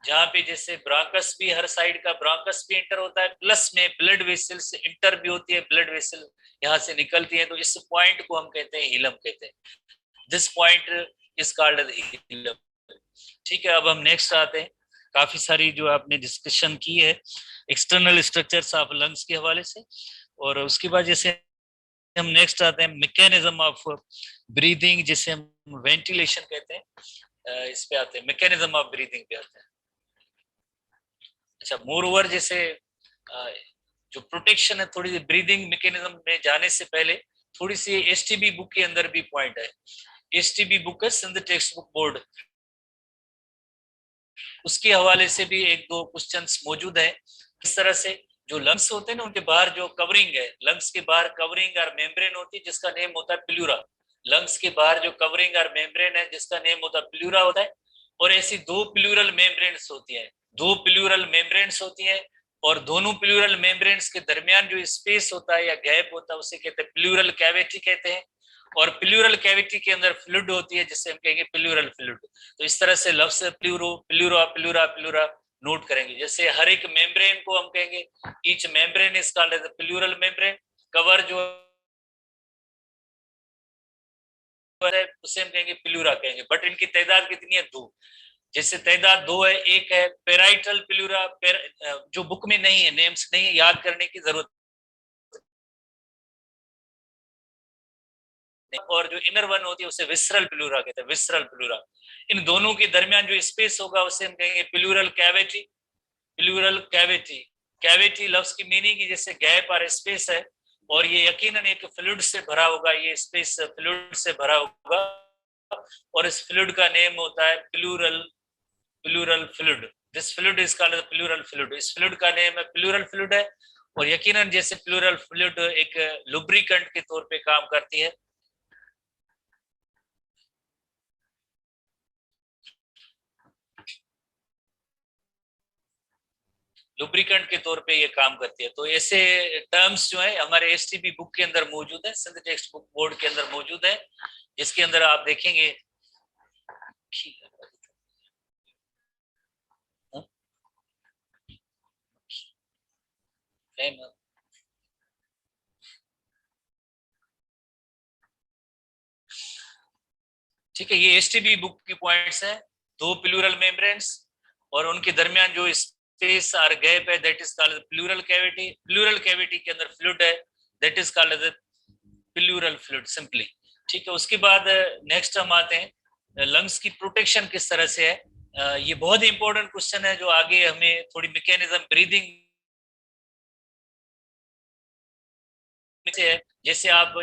जहां पे जैसे ब्रांकस भी, हर साइड का ब्रांकस भी इंटर होता है, प्लस में ब्लड वेसल्स इंटर भी होती है, ब्लड वेसल यहाँ से निकलती है। तो इस पॉइंट को हम कहते हैं हीलम कहते हैं। This point is called as hilum. ठीक है, अब हम नेक्स्ट आते हैं। काफी सारी जो आपने डिस्कशन की है एक्सटर्नल स्ट्रक्चर्स ऑफ लंग्स के हवाले से, और उसके बाद जैसे हम नेक्स्ट आते हैं मैकेनिज्म ऑफ ब्रीदिंग, जिसे हम वेंटिलेशन कहते हैं। इस पे आते हैं, मैकेनिज्म ऑफ ब्रीदिंग पे आते हैं। अच्छा, मोर ओवर जैसे जो प्रोटेक्शन है, थोड़ी सी ब्रीदिंग मैकेनिज्म में जाने से पहले थोड़ी सी एसटीबी बुक के अंदर भी पॉइंट है। एसटीबी बुक है, सिंध टेक्स्ट बुक बोर्ड, उसके हवाले से भी एक दो क्वेश्चंस मौजूद है। इस तरह से जो लंग्स होते हैं ना, उनके बाहर जो कवरिंग है, लंग्स के बाहर कवरिंग और मेम्ब्रेन होती है जिसका नेम होता है प्लूरा। लंग्स के बाहर जो कवरिंग और मेम्ब्रेन है जिसका नेम होता है प्लूरा होता है। और ऐसी दो प्लूरल मेम्ब्रेन्स होती हैं, दो प्लूरल मेम्ब्रेन्स होती हैं और दोनों प्लूरल मेम्ब्रेन्स के दरमियान जो स्पेस होता है या गैप होता है उसे कहते हैं प्लूरल कैविटी कहते हैं। और प्लूरल कैविटी के अंदर फ्लूइड होती है जिसे हम कहेंगे प्लूरल फ्लूइड। तो इस तरह से लफ्ज pleuro, pleura, pleura, pleura note करेंगे। जैसे हर एक मेम्ब्रेन को हम कहेंगे each membrane is called as pleural membrane. Cover जो है उसे हम कहेंगे प्लूरा कहेंगे। बट इनकी तादाद कितनी है? 2। जैसे तादाद 2 है। एक है पेराइटल प्लूरा, जो बुक में नहीं है, नेम्स नहीं है, याद करने की जरूरत। और जो इनर वन होती है उसे विसरल प्लूरा कहते हैं, विसरल प्लूरा। इन दोनों के दरमियान जो स्पेस होगा उसे हम कहेंगे plural cavity, pleural cavity. Cavity लफ्ज की मीनिंग की जैसे गैप और स्पेस है, और ये यकीनन एक फ्लूइड से भरा होगा, ये स्पेस फ्लूइड से भरा होगा, और इस फ्लूइड का नेम होता है pleural, pleural fluid. This fluid is called pleural fluid. इस फ्लूइड का नेम है प्लूरल फ्लूइड है। और यकीनन जैसे प्लूरल फ्लूइड एक लुब्रिकेंट के तौर पे काम करती है, लुब्रिकेंट के तौर पे ये काम करती है। तो ऐसे टर्म्स जो है हमारे एसटीबी बुक के अंदर मौजूद है, सिंध टेक्स्ट बुक बोर्ड के अंदर मौजूद है, जिसके अंदर आप देखेंगे। ठीक है, ये एसटीबी बुक की पॉइंट्स हैं। 2 प्लूरल मेम्ब्रेन्स और उनके दरमियान जो स्पेस और गैप है that is called pleural cavity. Pleural cavity के अंदर फ्लूइड है that is called as pleural fluid simply. ठीक है, उसके बाद नेक्स्ट हम आते हैं लंग्स की प्रोटेक्शन किस तरह से है। ये बहुत ही इंपॉर्टेंट क्वेश्चन है जो आगे हमें थोड़ी मैकेनिज्म ब्रीदिंग से है। जैसे आप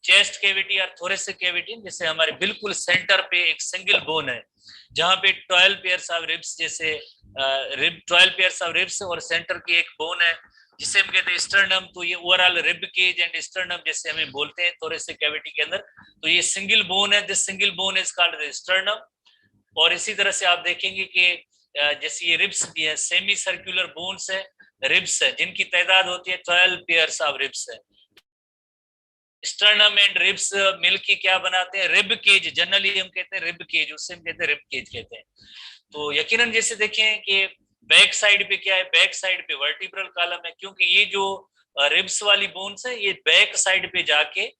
चेस्ट कैविटी और थोरेसिक कैविटी, जैसे हमारे बिल्कुल सेंटर पे एक सिंगल बोन है जहां पे 12 पेयर्स ऑफ रिब्स, जैसे रिब 12 पेयर्स ऑफ रिब्स और सेंटर की एक बोन है जिसे हम कहते हैं स्टर्नम। तो ये overall rib cage and sternum जैसे हमें बोलते हैं थोरेसिक कैविटी के अंदर। तो ये सिंगल बोन है, this single bone is called the sternum. और इसी तरह से आप देखेंगे कि जैसे ये रिब्स भी है, सेमी सर्कुलर बोन्स है, रिब्स है, जिनकी तादाद होती है 12 पेयर्स ऑफ रिब्स है। स्टर्नम एंड रिब्स मिल के क्या बनाते हैं? रिब केज, जनरली हम कहते हैं रिब केज, उससे हम कहते हैं रिब केज कहते हैं। तो यकीनन जैसे देखें कि बैक साइड पे क्या है, बैक साइड पे वर्टिब्रल कॉलम है, क्योंकि ये जो रिब्स वाली बोन्स है ये बैक साइड पे जाके,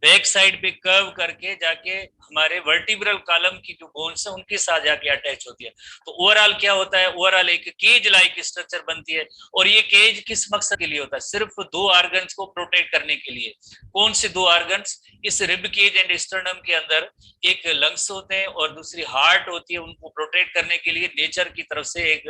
बैक साइड पे कर्व करके जाके हमारे वर्टिब्रल कॉलम की जो बोन्स है उनके साथ जाके अटैच होती है। तो ओवरऑल क्या होता है? ओवरऑल एक केज लाइक स्ट्रक्चर बनती है। और ये केज किस मकसद के लिए होता है? सिर्फ 2 ऑर्गन्स को प्रोटेक्ट करने के लिए। कौन से 2 ऑर्गन्स? इस रिब केज एंड स्टर्नम के अंदर एक लंग्स होते हैं और दूसरी हार्ट होती है। उनको प्रोटेक्ट करने के लिए नेचर की तरफ से एक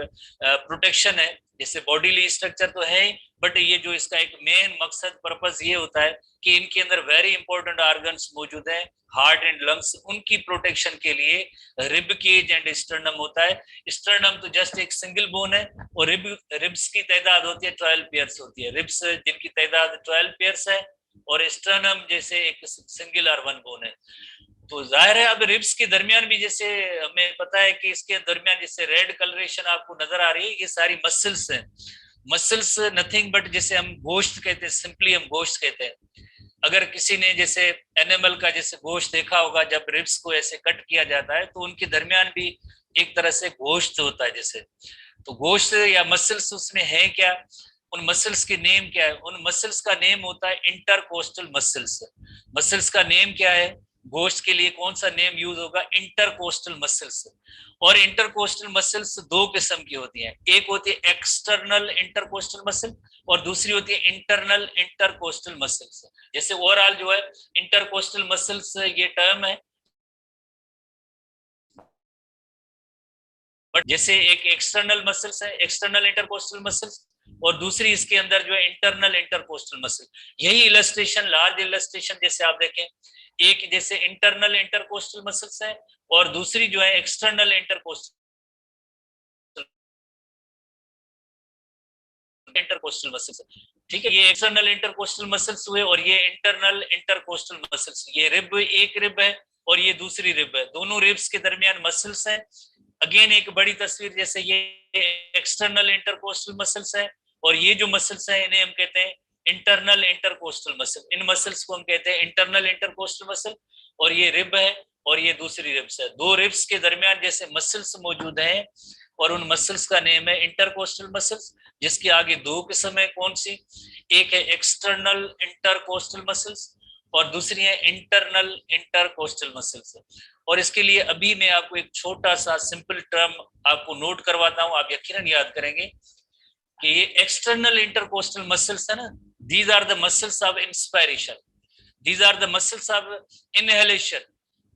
प्रोटेक्शन है। जैसे बॉडीली स्ट्रक्चर तो है ही, बट ये जो इसका एक मेन मकसद पर्पस ये होता है कि इनके अंदर वेरी इंपॉर्टेंट ऑर्गन्स मौजूद हैं, हार्ट एंड लंग्स, उनकी प्रोटेक्शन के लिए रिब केज एंड स्टर्नम होता है। स्टर्नम तो जस्ट एक सिंगल बोन है और रिब्स की तादाद होती है 12 पेयर्स होती है। रिब्स जिनकी तादाद 12 पेयर्स है और स्टर्नम जैसे एक सिंगल और वन बोन है। तो जाहिर है अब रिब्स के दरमियान भी जैसे हमें पता है कि इसके दरमियान जैसे रेड कलरेशन आपको नजर आ रही है, ये सारी मसल्स हैं। मसल्स नथिंग बट जैसे हम गोश्त कहते हैं, सिंपली हम गोश्त कहते हैं। अगर किसी ने जैसे एनिमल का जैसे गोश्त देखा होगा, जब रिब्स को ऐसे कट किया जाता है तो उनके दरमियान भी एक तरह से गोश्त होता है जैसे। तो गोश्त या मसल्स उसमें है क्या? उन मसल्स के नेम क्या है? उन मसल्स का नेम होता है इंटरकोस्टल मसल्स। मसल्स का नेम क्या है? गोश्त के लिए कौन सा नेम यूज होगा? Intercostal muscles. और इंटरकोस्टल मसल्स 2 किस्म की होती हैं। एक होती है एक्सटर्नल इंटरकोस्टल मसल और दूसरी होती है इंटरनल इंटरकोस्टल मसल्स। जैसे ओवरऑल जो है इंटरकोस्टल मसल्स ये टर्म है, बट जैसे एक एक्सटर्नल मसल्स है, एक्सटर्नल इंटरकोस्टल मसल्स, और दूसरी इसके अंदर जो है इंटरनल इंटरकोस्टल मसल। यही इलस्ट्रेशन, लार्ज इलस्ट्रेशन जैसे आप देखें, एक जैसे इंटरनल इंटरकोस्टल मसल्स है और दूसरी जो है एक्सटर्नल इंटरकोस्टल मसल्स। ठीक है, ये एक्सटर्नल इंटरकोस्टल मसल्स हुए और ये इंटरनल इंटरकोस्टल मसल्स। ये रिब, एक रिब है और ये दूसरी रिब है, दोनों रिब्स के दरमियान मसल्स हैं। अगेन एक बड़ी तस्वीर, जैसे ये एक्सटर्नल इंटरकोस्टल मसल्स है और ये जो मसल्स हैं इन्हें हम कहते हैं इंटरनल इंटरकोस्टल मसल। इन मसल्स को हम कहते हैं इंटरनल इंटरकोस्टल मसल। और ये रिब है और ये दूसरी रिब्स है। दो रिब्स के दरमियान जैसे मसल्स मौजूद हैं और उन मसल्स का नेम है इंटरकोस्टल मसल्स, जिसकी आगे दो किस्म है। कौन सी? एक है एक्सटर्नल इंटरकोस्टल मसल्स और दूसरी है इंटरनल इंटरकोस्टल मसल्स। और इसके लिए अभी मैं आपको एक छोटा सा सिंपल टर्म आपको नोट करवाता हूं, आप यकीनन याद करेंगे कि ये एक्सटर्नल इंटरकोस्टल मसल्स है ना, these are the muscles of inspiration, these are the muscles of inhalation.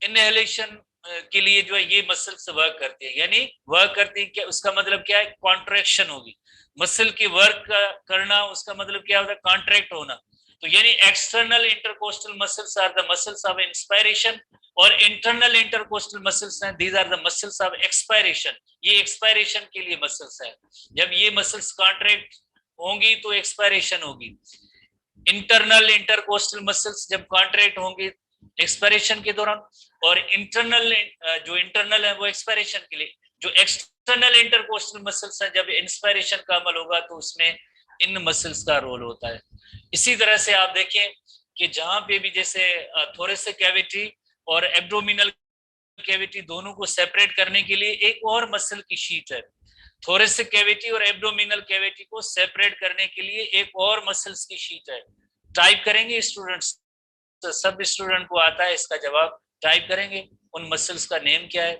Inhalation के लिए जो है ये मसल्स वर्क करती है, यानी वर्क करती है क्या, उसका मतलब क्या है? कॉन्ट्रैक्शन होगी। मसल की वर्क करना उसका मतलब क्या होता है? कॉन्ट्रैक्ट होना। तो यानी external intercostal muscles are the muscles of inspiration और इंटरनल इंटरकोस्टल मसल्स हैं, these are the muscles of expiration. ये एक्सपायरेशन के लिए मसल्स हैं। जब ये मसल्स कॉन्ट्रैक्ट होंगी तो एक्सपायरेशन होगी। इंटरनल इंटरकोस्टल मसल्स जब कॉन्ट्रैक्ट होंगी एक्सपायरेशन के दौरान, और इंटरनल जो इंटरनल है वो एक्सपायरेशन के लिए। जो एक्सटर्नल इंटरकोस्टल मसल्स हैं जब इंस्पायरेशन का अमल होगा तो उसमें इन मसल्स का रोल होता है। इसी तरह से आप देखें कि जहां पे भी जैसे थोरेसिक कैविटी और एब्डोमिनल कैविटी दोनों को सेपरेट करने के लिए एक और मसल की शीट है। थोरेसिक कैविटी और एब्डोमिनल कैविटी को सेपरेट करने के लिए एक और मसल्स की शीट है। टाइप करेंगे स्टूडेंट्स, तो सब स्टूडेंट को आता है इसका जवाब, टाइप करेंगे उन मसल्स का नेम क्या है।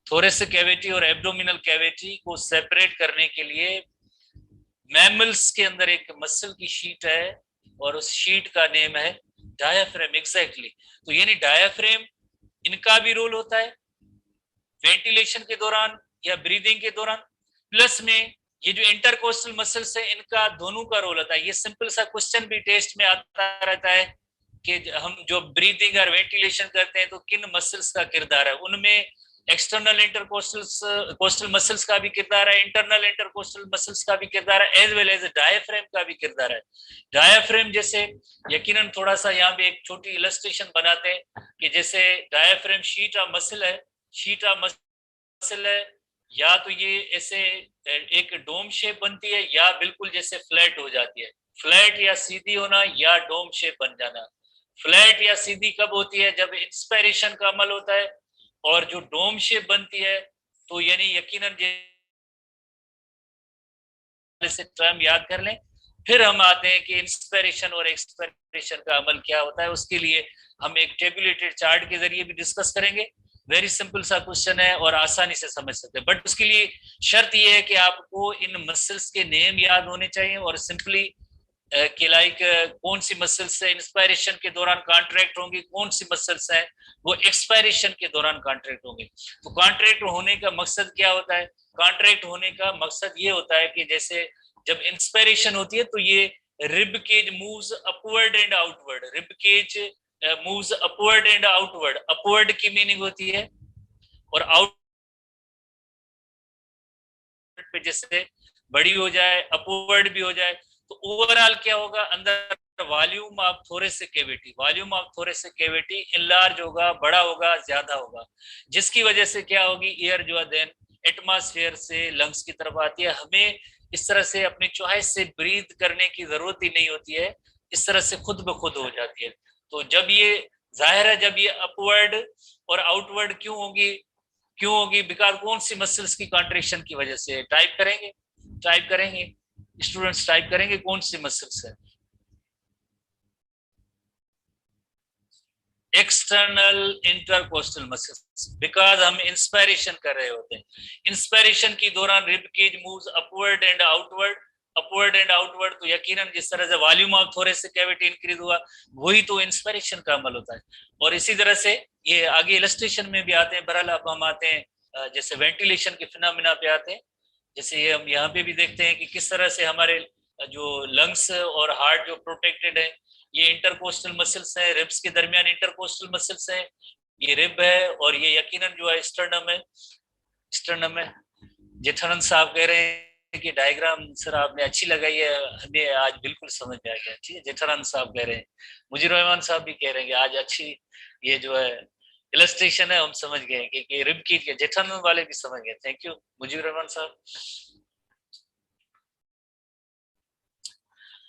थोरेसिक कैविटी और एब्डोमिनल कैविटी को सेपरेट करने के लिए मैमल्स के अंदर एक मसल की शीट है और उस शीट का नेम है डायाफ्रेम। एग्जैक्टली। तो यानी डायाफ्रेम, इनका भी रोल होता है वेंटिलेशन के दौरान या ब्रीदिंग के दौरान। प्लस में ये जो इंटरकोस्टल मसल्स है इनका दोनों का रोल होता है। ये सिंपल सा क्वेश्चन भी टेस्ट में आता रहता है कि हम जो ब्रीदिंग और वेंटिलेशन करते हैं तो किन मसल्स का किरदार है। उनमें एक्सटर्नल इंटरकोस्टल मसल्स का भी किरदार है, इंटरनल इंटरकोस्टल मसल्स का भी किरदार है, एज वेल एज डायाफ्रेम का भी किरदार है। डायाफ्रेम जैसे यकीनन थोड़ा सा यहाँ पे एक छोटी इलस्ट्रेशन बनाते हैं कि जैसे डायाफ्रेम शीट ऑफ मसल है, शीट ऑफ मसल है, या तो ये ऐसे एक डोम शेप बनती है या बिल्कुल जैसे फ्लैट हो जाती है। फ्लैट या सीधी होना या डोम शेप बन जाना। फ्लैट या सीधी कब होती है? जब इंस्पायरेशन का अमल होता है। और जो डोम शेप बनती है तो यानी यकीनन से टर्म याद कर लें। फिर हम आते हैं कि इंस्पायरेशन और एक्सपायरेशन का अमल क्या होता है। उसके लिए हम एक टेबुलेटेड चार्ट के जरिए भी डिस्कस करेंगे। वेरी सिंपल सा क्वेश्चन है और आसानी से समझ सकते हैं, बट उसके लिए शर्त यह है कि आपको इन मसल्स के नेम याद होने चाहिए और सिंपली कि लाइक कौन सी मसल्स है इंस्पायरेशन के दौरान कॉन्ट्रैक्ट होंगी, कौन सी मसल्स है वो एक्सपायरेशन के दौरान कॉन्ट्रैक्ट होंगी। तो कॉन्ट्रैक्ट होने का मकसद क्या होता है? कॉन्ट्रैक्ट होने का मकसद ये होता है कि जैसे जब इंस्पायरेशन होती है तो ये rib cage moves upward and outward. Rib cage moves upward and outward. Upward की मीनिंग होती है और आउट पे जैसे बड़ी हो जाए, अपवर्ड भी हो जाए। तो ओवरऑल क्या होगा? अंदर volume of thoracic cavity, volume of thoracic cavity enlarge होगा, बड़ा होगा, ज्यादा होगा, जिसकी वजह से क्या होगी? एयर जो है देन एटमॉस्फेयर से लंग्स की तरफ आती है। हमें इस तरह से अपनी चॉइस से ब्रीथ करने की जरूरत ही नहीं होती है, इस तरह से खुद ब खुद हो जाती है। तो जब ये जाहिर है जब ये अपवर्ड और आउटवर्ड क्यों होगी? क्यों होगी? बिकॉज कौन सी मसल्स की कॉन्ट्रेक्शन की वजह से। टाइप करेंगे, टाइप करेंगे स्टूडेंट्स, टाइप करेंगे कौन सी मसल्स है। एक्सटर्नल इंटरकोस्टल मसल्स, बिकॉज हम इंस्पायरेशन कर रहे होते हैं। इंस्पायरेशन के दौरान rib cage moves upward and outward, upward and outward. तो यकीनन जिस तरह से volume of thoracic cavity increase हुआ वही तो इंस्पायरेशन का अमल होता है। और इसी तरह से ये आगे इलस्ट्रेशन में भी आते हैं। बहरहाल अब हम आते हैं जैसे वेंटिलेशन के फिनोमिना पे आते हैं। जैसे ये हम यहाँ पे भी देखते हैं कि किस तरह से हमारे जो लंग्स और हार्ट जो प्रोटेक्टेड है, ये इंटरकोस्टल मसल्स हैं, रिब्स के दरमियान इंटरकोस्टल मसल्स हैं, ये रिब है और ये यकीनन जो है स्टर्नम है, स्टर्नम है। जेठानंद साहब कह रहे हैं कि डायग्राम सर आपने अच्छी लगाई है, हमें आज बिल्कुल समझ में आ गया। ठीक है, जेठानंद साहब कह रहे हैं, मुजीर रहमान साहब भी कह रहे हैं कि आज अच्छी ये जो है इलस्ट्रेशन है, हम समझ गए कि रिब की, जेठानंद वाले भी समझ गए। थैंक यू मुजीर रहमान साहब।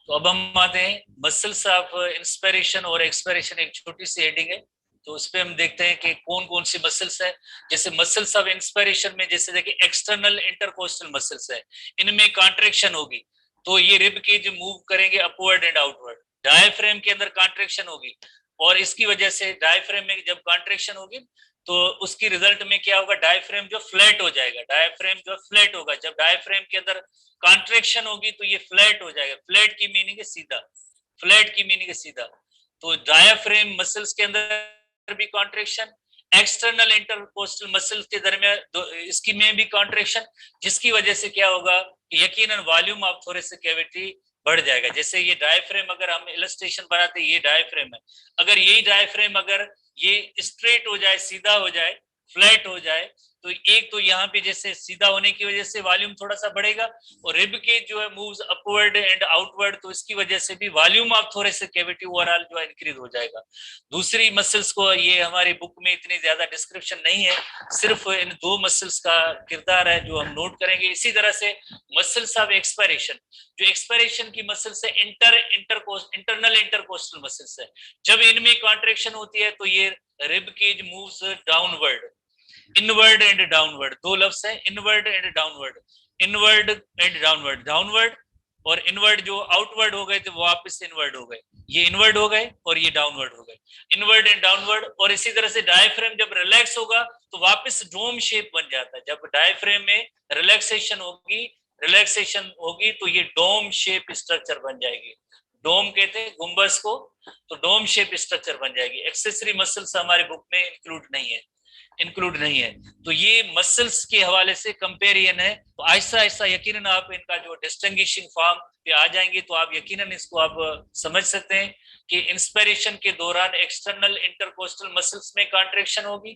तो अब हम आते हैं मसल्स ऑफ इंस्पिरेशन और एक्सपिरेशन, एक छोटी सी हेडिंग है, तो उस पे हम देखते हैं कि कौन कौन सी मसल्स है। जैसे मसल्स ऑफ इंस्पिरेशन में जैसे देखिए एक्सटर्नल इंटरकोस्टल मसल्स है, इनमें कॉन्ट्रैक्शन होगी तो ये रिब केज मूव करेंगे अपवर्ड एंड आउटवर्ड। डायफ्रेम के अंदर कॉन्ट्रैक्शन होगी और इसकी वजह से डायफ्रेम में जब कॉन्ट्रैक्शन होगी तो उसकी रिजल्ट में क्या होगा, डायफ्रेम जो फ्लैट हो जाएगा, डायफ्रेम जो फ्लैट होगा। जब डायफ्रेम के अंदर कॉन्ट्रैक्शन होगी तो ये फ्लैट हो जाएगा। फ्लैट की मीनिंग है सीधा, फ्लैट की मीनिंग है सीधा। तो डायफ्रेम मसल्स के अंदर भी कॉन्ट्रैक्शन, एक्सटर्नल इंटरकोस्टल मसल्स के दरमियान इसकी में भी कॉन्ट्रैक्शन, जिसकी वजह से क्या होगा कि यकीनन वॉल्यूम ऑफ थोरेसिक कैविटी बढ़ जाएगा। जैसे ये डायफ्रेम अगर हम इलस्ट्रेशन बनाते हैं, ये डायफ्रेम है, अगर यही डायफ्रेम अगर ये स्ट्रेट हो जाए, सीधा हो जाए, फ्लैट हो जाए, तो एक तो यहाँ पे जैसे सीधा होने की वजह से वॉल्यूम थोड़ा सा बढ़ेगा और रिब के जो है मूव्स अपवर्ड एंड आउटवर्ड, तो इसकी वजह से भी volume of thoracic cavity overall जो है इंक्रीज हो जाएगा। दूसरी मसल्स को ये हमारी बुक में इतनी ज्यादा डिस्क्रिप्शन नहीं है, सिर्फ इन दो मसल्स का किरदार है जो हम नोट करेंगे। इसी तरह से मसल्स ऑफ एक्सपायरेशन, जो एक्सपायरेशन की मसल्स है इंटरनल इंटरकोस्टल मसल्स है, जब इनमें कॉन्ट्रैक्शन होती है तो ये rib cage moves downward, inward and downward, दो लफ्ज है inward and downward, inward and downward, downward और इनवर्ड जो आउटवर्ड हो गए थे वो वापस इनवर्ड हो गए, ये इनवर्ड हो गए और ये डाउनवर्ड हो गए, इनवर्ड एंड डाउनवर्ड। और इसी तरह से डायफ्रेम जब रिलैक्स होगा तो वापस डोम शेप बन जाता है। जब डायफ्रेम में रिलैक्सेशन होगी तो ये डोम शेप स्ट्रक्चर बन जाएगी। डोम कहते हैं गुंबस को, तो डोम शेप स्ट्रक्चर बन जाएगी। एक्सेसरी मसल्स हमारे बुक में इंक्लूड नहीं है। तो ये मसल्स के हवाले से कंपेरिजन है। तो आहिस्ता आहिस्ता यकीनन आप इनका जो डिस्टिंग्विशिंग फॉर्म पे आ जाएंगे तो आप यकीनन इसको आप समझ सकते हैं कि इंस्पिरेशन के दौरान एक्सटर्नल इंटरकोस्टल मसल्स में कॉन्ट्रैक्शन होगी,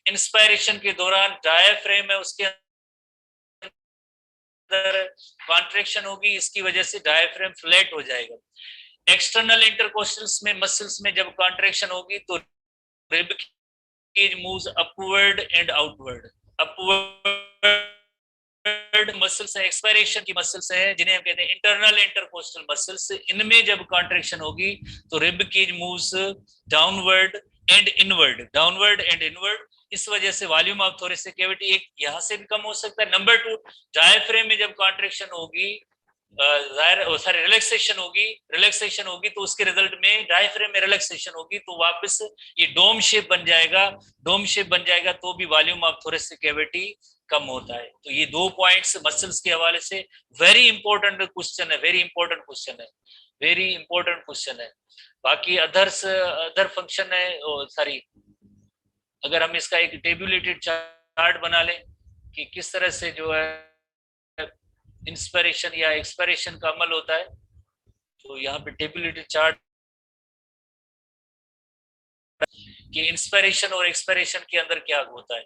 इंस्पिरेशन के दौरान डायफ्रेम है उसके अंदर कॉन्ट्रैक्शन होगी, इसकी वजह से डायफ्रेम फ्लैट हो जाएगा। एक्सटर्नल इंटरकोस्टल्स में मसल्स में जब कॉन्ट्रैक्शन होगी तो rib cage moves upward and outward. Upward muscles है, एक्सपायरेशन की मसल्स है जिन्हें हम कहते हैं इंटरनल इंटरकोस्टल मसल्स, इनमें जब कॉन्ट्रैक्शन होगी तो rib cage moves downward and inward, downward and inward. इस वजह से वॉल्यूम ऑफ थोरेसिक कैविटी एक यहां से भी कम हो सकता है। नंबर 2, डायफ्रेम में जब कॉन्ट्रैक्शन होगी रिलैक्सेशन होगी तो उसके रिजल्ट में डायफ्रेम में रिलैक्सेशन होगी तो वापस ये डोम शेप बन जाएगा, तो भी वॉल्यूम ऑफ थोरेसिक कैविटी कम होता है। तो ये 2 पॉइंट्स मसल्स के हवाले से वेरी इंपॉर्टेंट क्वेश्चन है। बाकी अदर फंक्शन है, सॉरी, अगर हम इसका एक टेबुलेटेड चार्ट बना लें कि किस तरह से जो है इंस्पिरेशन या एक्सपिरेशन का अमल होता है, तो यहाँ पे टेबुलेटेड चार्ट कि इंस्पिरेशन और एक्सपिरेशन के अंदर क्या होता है।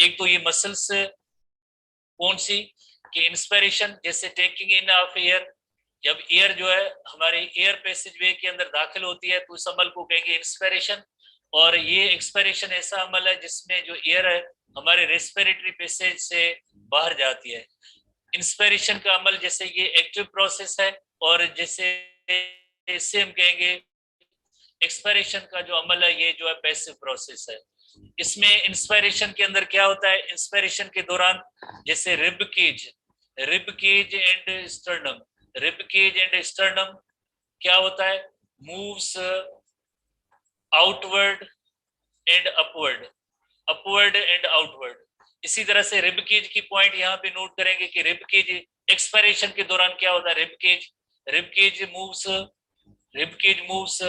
एक तो ये मसल्स कौन सी कि इंस्पिरेशन जैसे टेकिंग इन ऑफ एयर, जब एयर जो है हमारे एयर पैसेज वे के अंदर दाखिल होती है तो उस अमल को कहेंगे इंस्पिरेशन। और ये एक्सपिरेशन ऐसा अमल है जिसमें जो एयर है हमारे रेस्पिरेटरी पैसेज से बाहर जाती है। इंस्पिरेशन का अमल जैसे ये एक्टिव प्रोसेस है और जैसे इससे हम कहेंगे एक्सपिरेशन का जो अमल है ये जो है पैसिव प्रोसेस है। इसमें इंस्पिरेशन के अंदर क्या होता है, इंस्पिरेशन के दौरान जैसे रिब केज एंड स्टर्नम क्या होता है, moves outward and upward and outward. इसी तरह से रिब केज की पॉइंट यहाँ पे नोट करेंगे कि रिब केज एक्सपिरेशन के दौरान क्या होता है, रिब केज मूव्स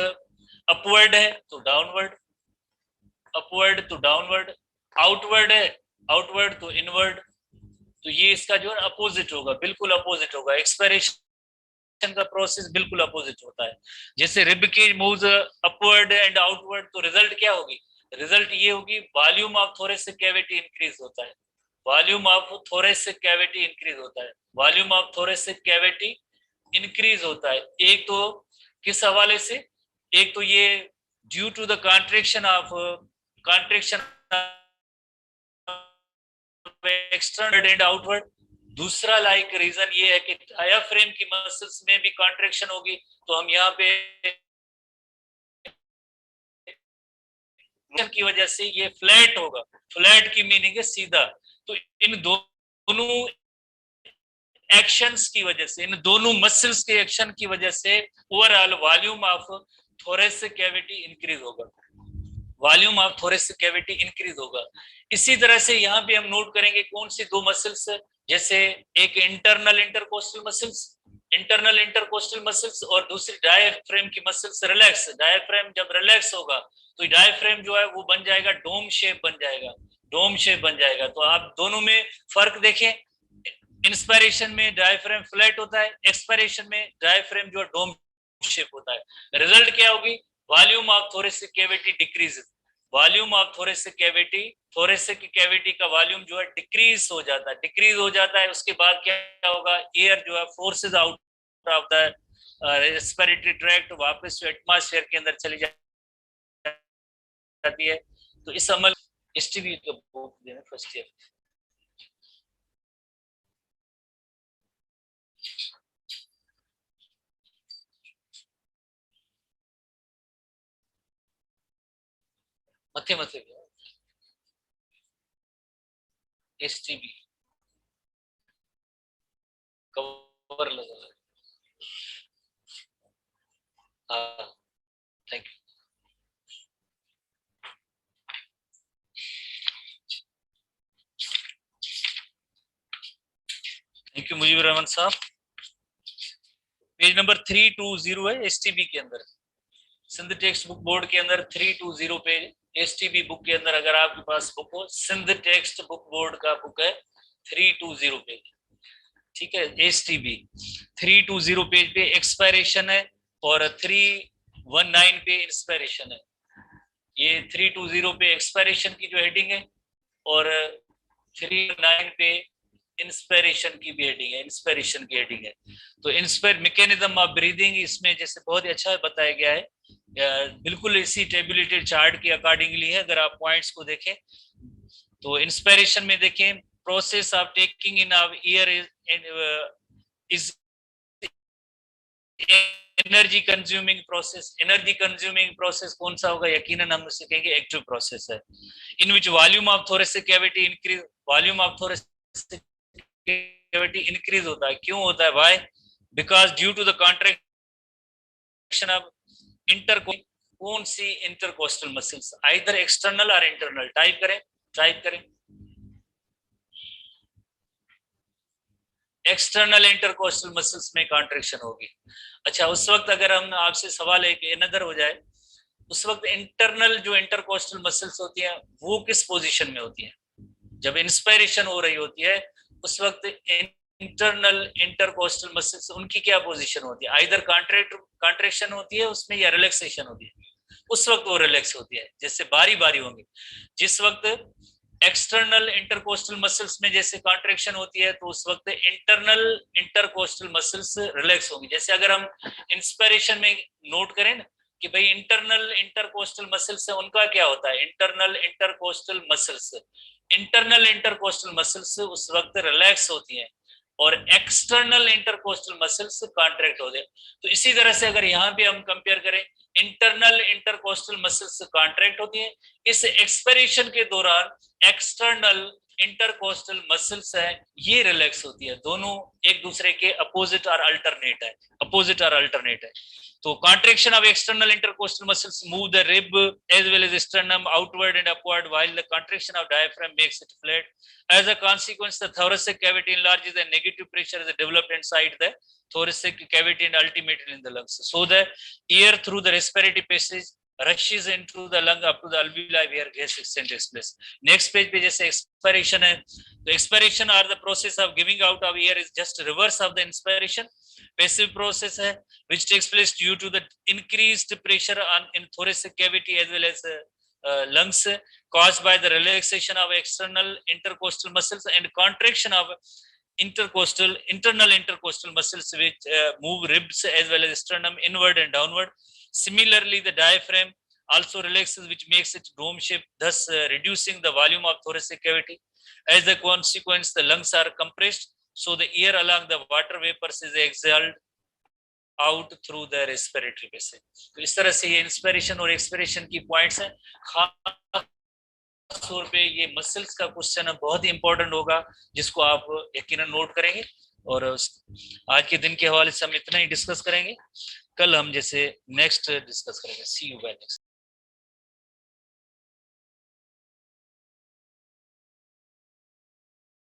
अपवर्ड है तो डाउनवर्ड, आउटवर्ड तो इनवर्ड। तो ये इसका जो है अपोजिट होगा, बिल्कुल अपोजिट होगा। एक्सपिरेशन का प्रोसेस बिल्कुल अपोजिट होता है। जैसे rib cage moves upward and outward तो रिजल्ट क्या होगी, रिजल्ट ये होगी volume of thoracic cavity increase होता है, volume of thoracic cavity increase होता है। एक तो किस हवाले से, एक तो ये due to the contraction external and outward, दूसरा लाइक रीजन ये है कि डायाफ्रेम की मसल्स में भी कॉन्ट्रैक्शन होगी, तो हम यहाँ पे की वजह से ये फ्लैट होगा। फ्लैट की मीनिंग है सीधा। तो इन दोनों एक्शंस की वजह से, इन दोनों मसल्स के एक्शन की वजह से overall volume of thoracic cavity increase होगा। Volume of thoracic cavity increase होगा। इसी तरह से यहाँ पे हम नोट करेंगे कौन सी दो मसल्स, जैसे एक internal intercostal muscles, internal intercostal muscles, और दूसरी डायफ्रेम की मसल्स रिलैक्स। डायफ्रेम जब रिलैक्स होगा तो डायफ्रेम जो है वो बन जाएगा डोम शेप बन जाएगा, डोम शेप बन जाएगा। तो आप दोनों में फर्क देखें, इंस्पायरेशन में डायफ्रेम फ्लैट होता है, एक्सपायरेशन में डायफ्रेम जो डोम शेप होता है। रिजल्ट क्या होगी? Volume of thoracic cavity decrease. Volume of thoracic cavity, thoracic cavity का वॉल्यूम जो है डिक्रीज हो जाता है, डिक्रीज हो जाता है। उसके बाद क्या होगा? एयर जो है forces out of the respiratory tract वापस एटमॉस्फेयर के अंदर चली जाती है। तो इस अमल एसटीबी का बुक देना फर्स्ट ईयर। मथे मथे एसटीबी कवर लगा है। हाँ, thank you. Thank you Mujibur Rahman sahab. Page number 320 है एसटीबी के अंदर, सिंध टेक्स्ट बुक बोर्ड के अंदर 320 पेज एसटीबी बुक के अंदर। अगर आपके पास बुक हो, सिंध टेक्स्ट बुक बोर्ड का बुक है 320 पेज, ठीक है। एसटीबी 320 पेज पे एक्सपायरेशन है और 319 पे इंस्पायरेशन है। ये 320 पे एक्सपायरेशन की जो हेडिंग है और 319 पे इंस्पिरेशन की भी हेडिंग है, इंस्पिरेशन की हेडिंग है। तो इंस्पायर मैकेनिज्म ऑफ ब्रीदिंग इसमें जैसे बहुत अच्छा बताया गया है, बिल्कुल इसी टेबुलेटेड चार्ट के अकॉर्डिंगली है। अगर आप पॉइंट्स को देखें तो इंस्पिरेशन में देखें, process of taking in of air is energy consuming process. Energy consuming process कौन सा होगा? यकीनन हम उसे कहेंगे एक्टिव प्रोसेस है। In which volume of thoracic cavity increase, volume of thoracic cavity increase होता है। क्यों होता है? Why? Because due to the contraction of inter, कौन सी इंटरकोस्टल मसल्स, आइदर एक्सटर्नल और इंटरनल। टाइप करें, टाइप करें, एक्सटर्नल इंटरकोस्टल मसल्स में कॉन्ट्रैक्शन होगी। अच्छा, उस वक्त अगर हम आपसे सवाल एक नजर हो जाए, उस वक्त इंटरनल जो इंटरकोस्टल मसल्स होती हैं वो किस पोजीशन में होती हैं? जब इंस्पायरेशन हो रही होती है उस वक्त इंटरनल इंटरकोस्टल मसल्स उनकी क्या पोजीशन होती है? आइदर कॉन्ट्रैक्शन होती है उसमें या रिलैक्सेशन होती है। उस वक्त वो रिलैक्स होती है, जैसे बारी बारी होंगी। जिस वक्त एक्सटर्नल इंटरकोस्टल मसल्स में जैसे कॉन्ट्रैक्शन होती है तो उस वक्त इंटरनल इंटरकोस्टल मसल्स रिलैक्स होंगी। जैसे अगर हम इंस्पिरेशन में नोट करें ना कि भाई इंटरनल इंटरकोस्टल मसल्स है, उनका क्या होता है? Internal intercostal muscles, internal intercostal muscles उस वक्त रिलैक्स होती हैं और एक्सटर्नल इंटरकोस्टल मसल्स कॉन्ट्रैक्ट होते हैं। तो इसी तरह से अगर यहाँ पे हम कंपेयर करें, इंटरनल इंटरकोस्टल मसल्स कॉन्ट्रैक्ट होती हैं, इस एक्सपिरेशन के दौरान एक्सटर्नल इंटरकोस्टल मसल्स है ये रिलैक्स होती है। दोनों एक दूसरे के अपोजिट और अल्टरनेट है, अपोजिट और अल्टरनेट है। तो contraction of external intercostal muscles move the rib as well as sternum outward and upward, while the contraction of diaphragm makes it flat. As a consequence, the thoracic cavity enlarges and negative pressure is developed inside the thoracic cavity and ultimately in the lungs. So the air through the respiratory passage rushes into the lung up to the alveoli where gas exchange takes place. Next page पे जैसे expiration है, तो expiration or the process of giving out of air is just reverse of the inspiration. Passive process है which takes place due to the increased pressure on in thoracic cavity as well as lungs caused by the relaxation of external intercostal muscles and contraction of internal intercostal muscles which move ribs as well as sternum inward and downward. Similarly, the diaphragm also relaxes, which makes it dome shape, thus reducing the volume of thoracic cavity. As a consequence, the lungs are compressed so the air along the water vapors is exhaled out through the respiratory passage. तो इस तरह से ये inspiration और expiration की points हैं। खास तौर पे ये मसल्स का क्वेश्चन बहुत ही इंपॉर्टेंट होगा, जिसको आप यकीनन नोट करेंगे। और आज के दिन के हवाले से हम इतना ही डिस्कस करेंगे, कल हम जैसे नेक्स्ट डिस्कस करेंगे। सी यू बाय नेक्स्ट।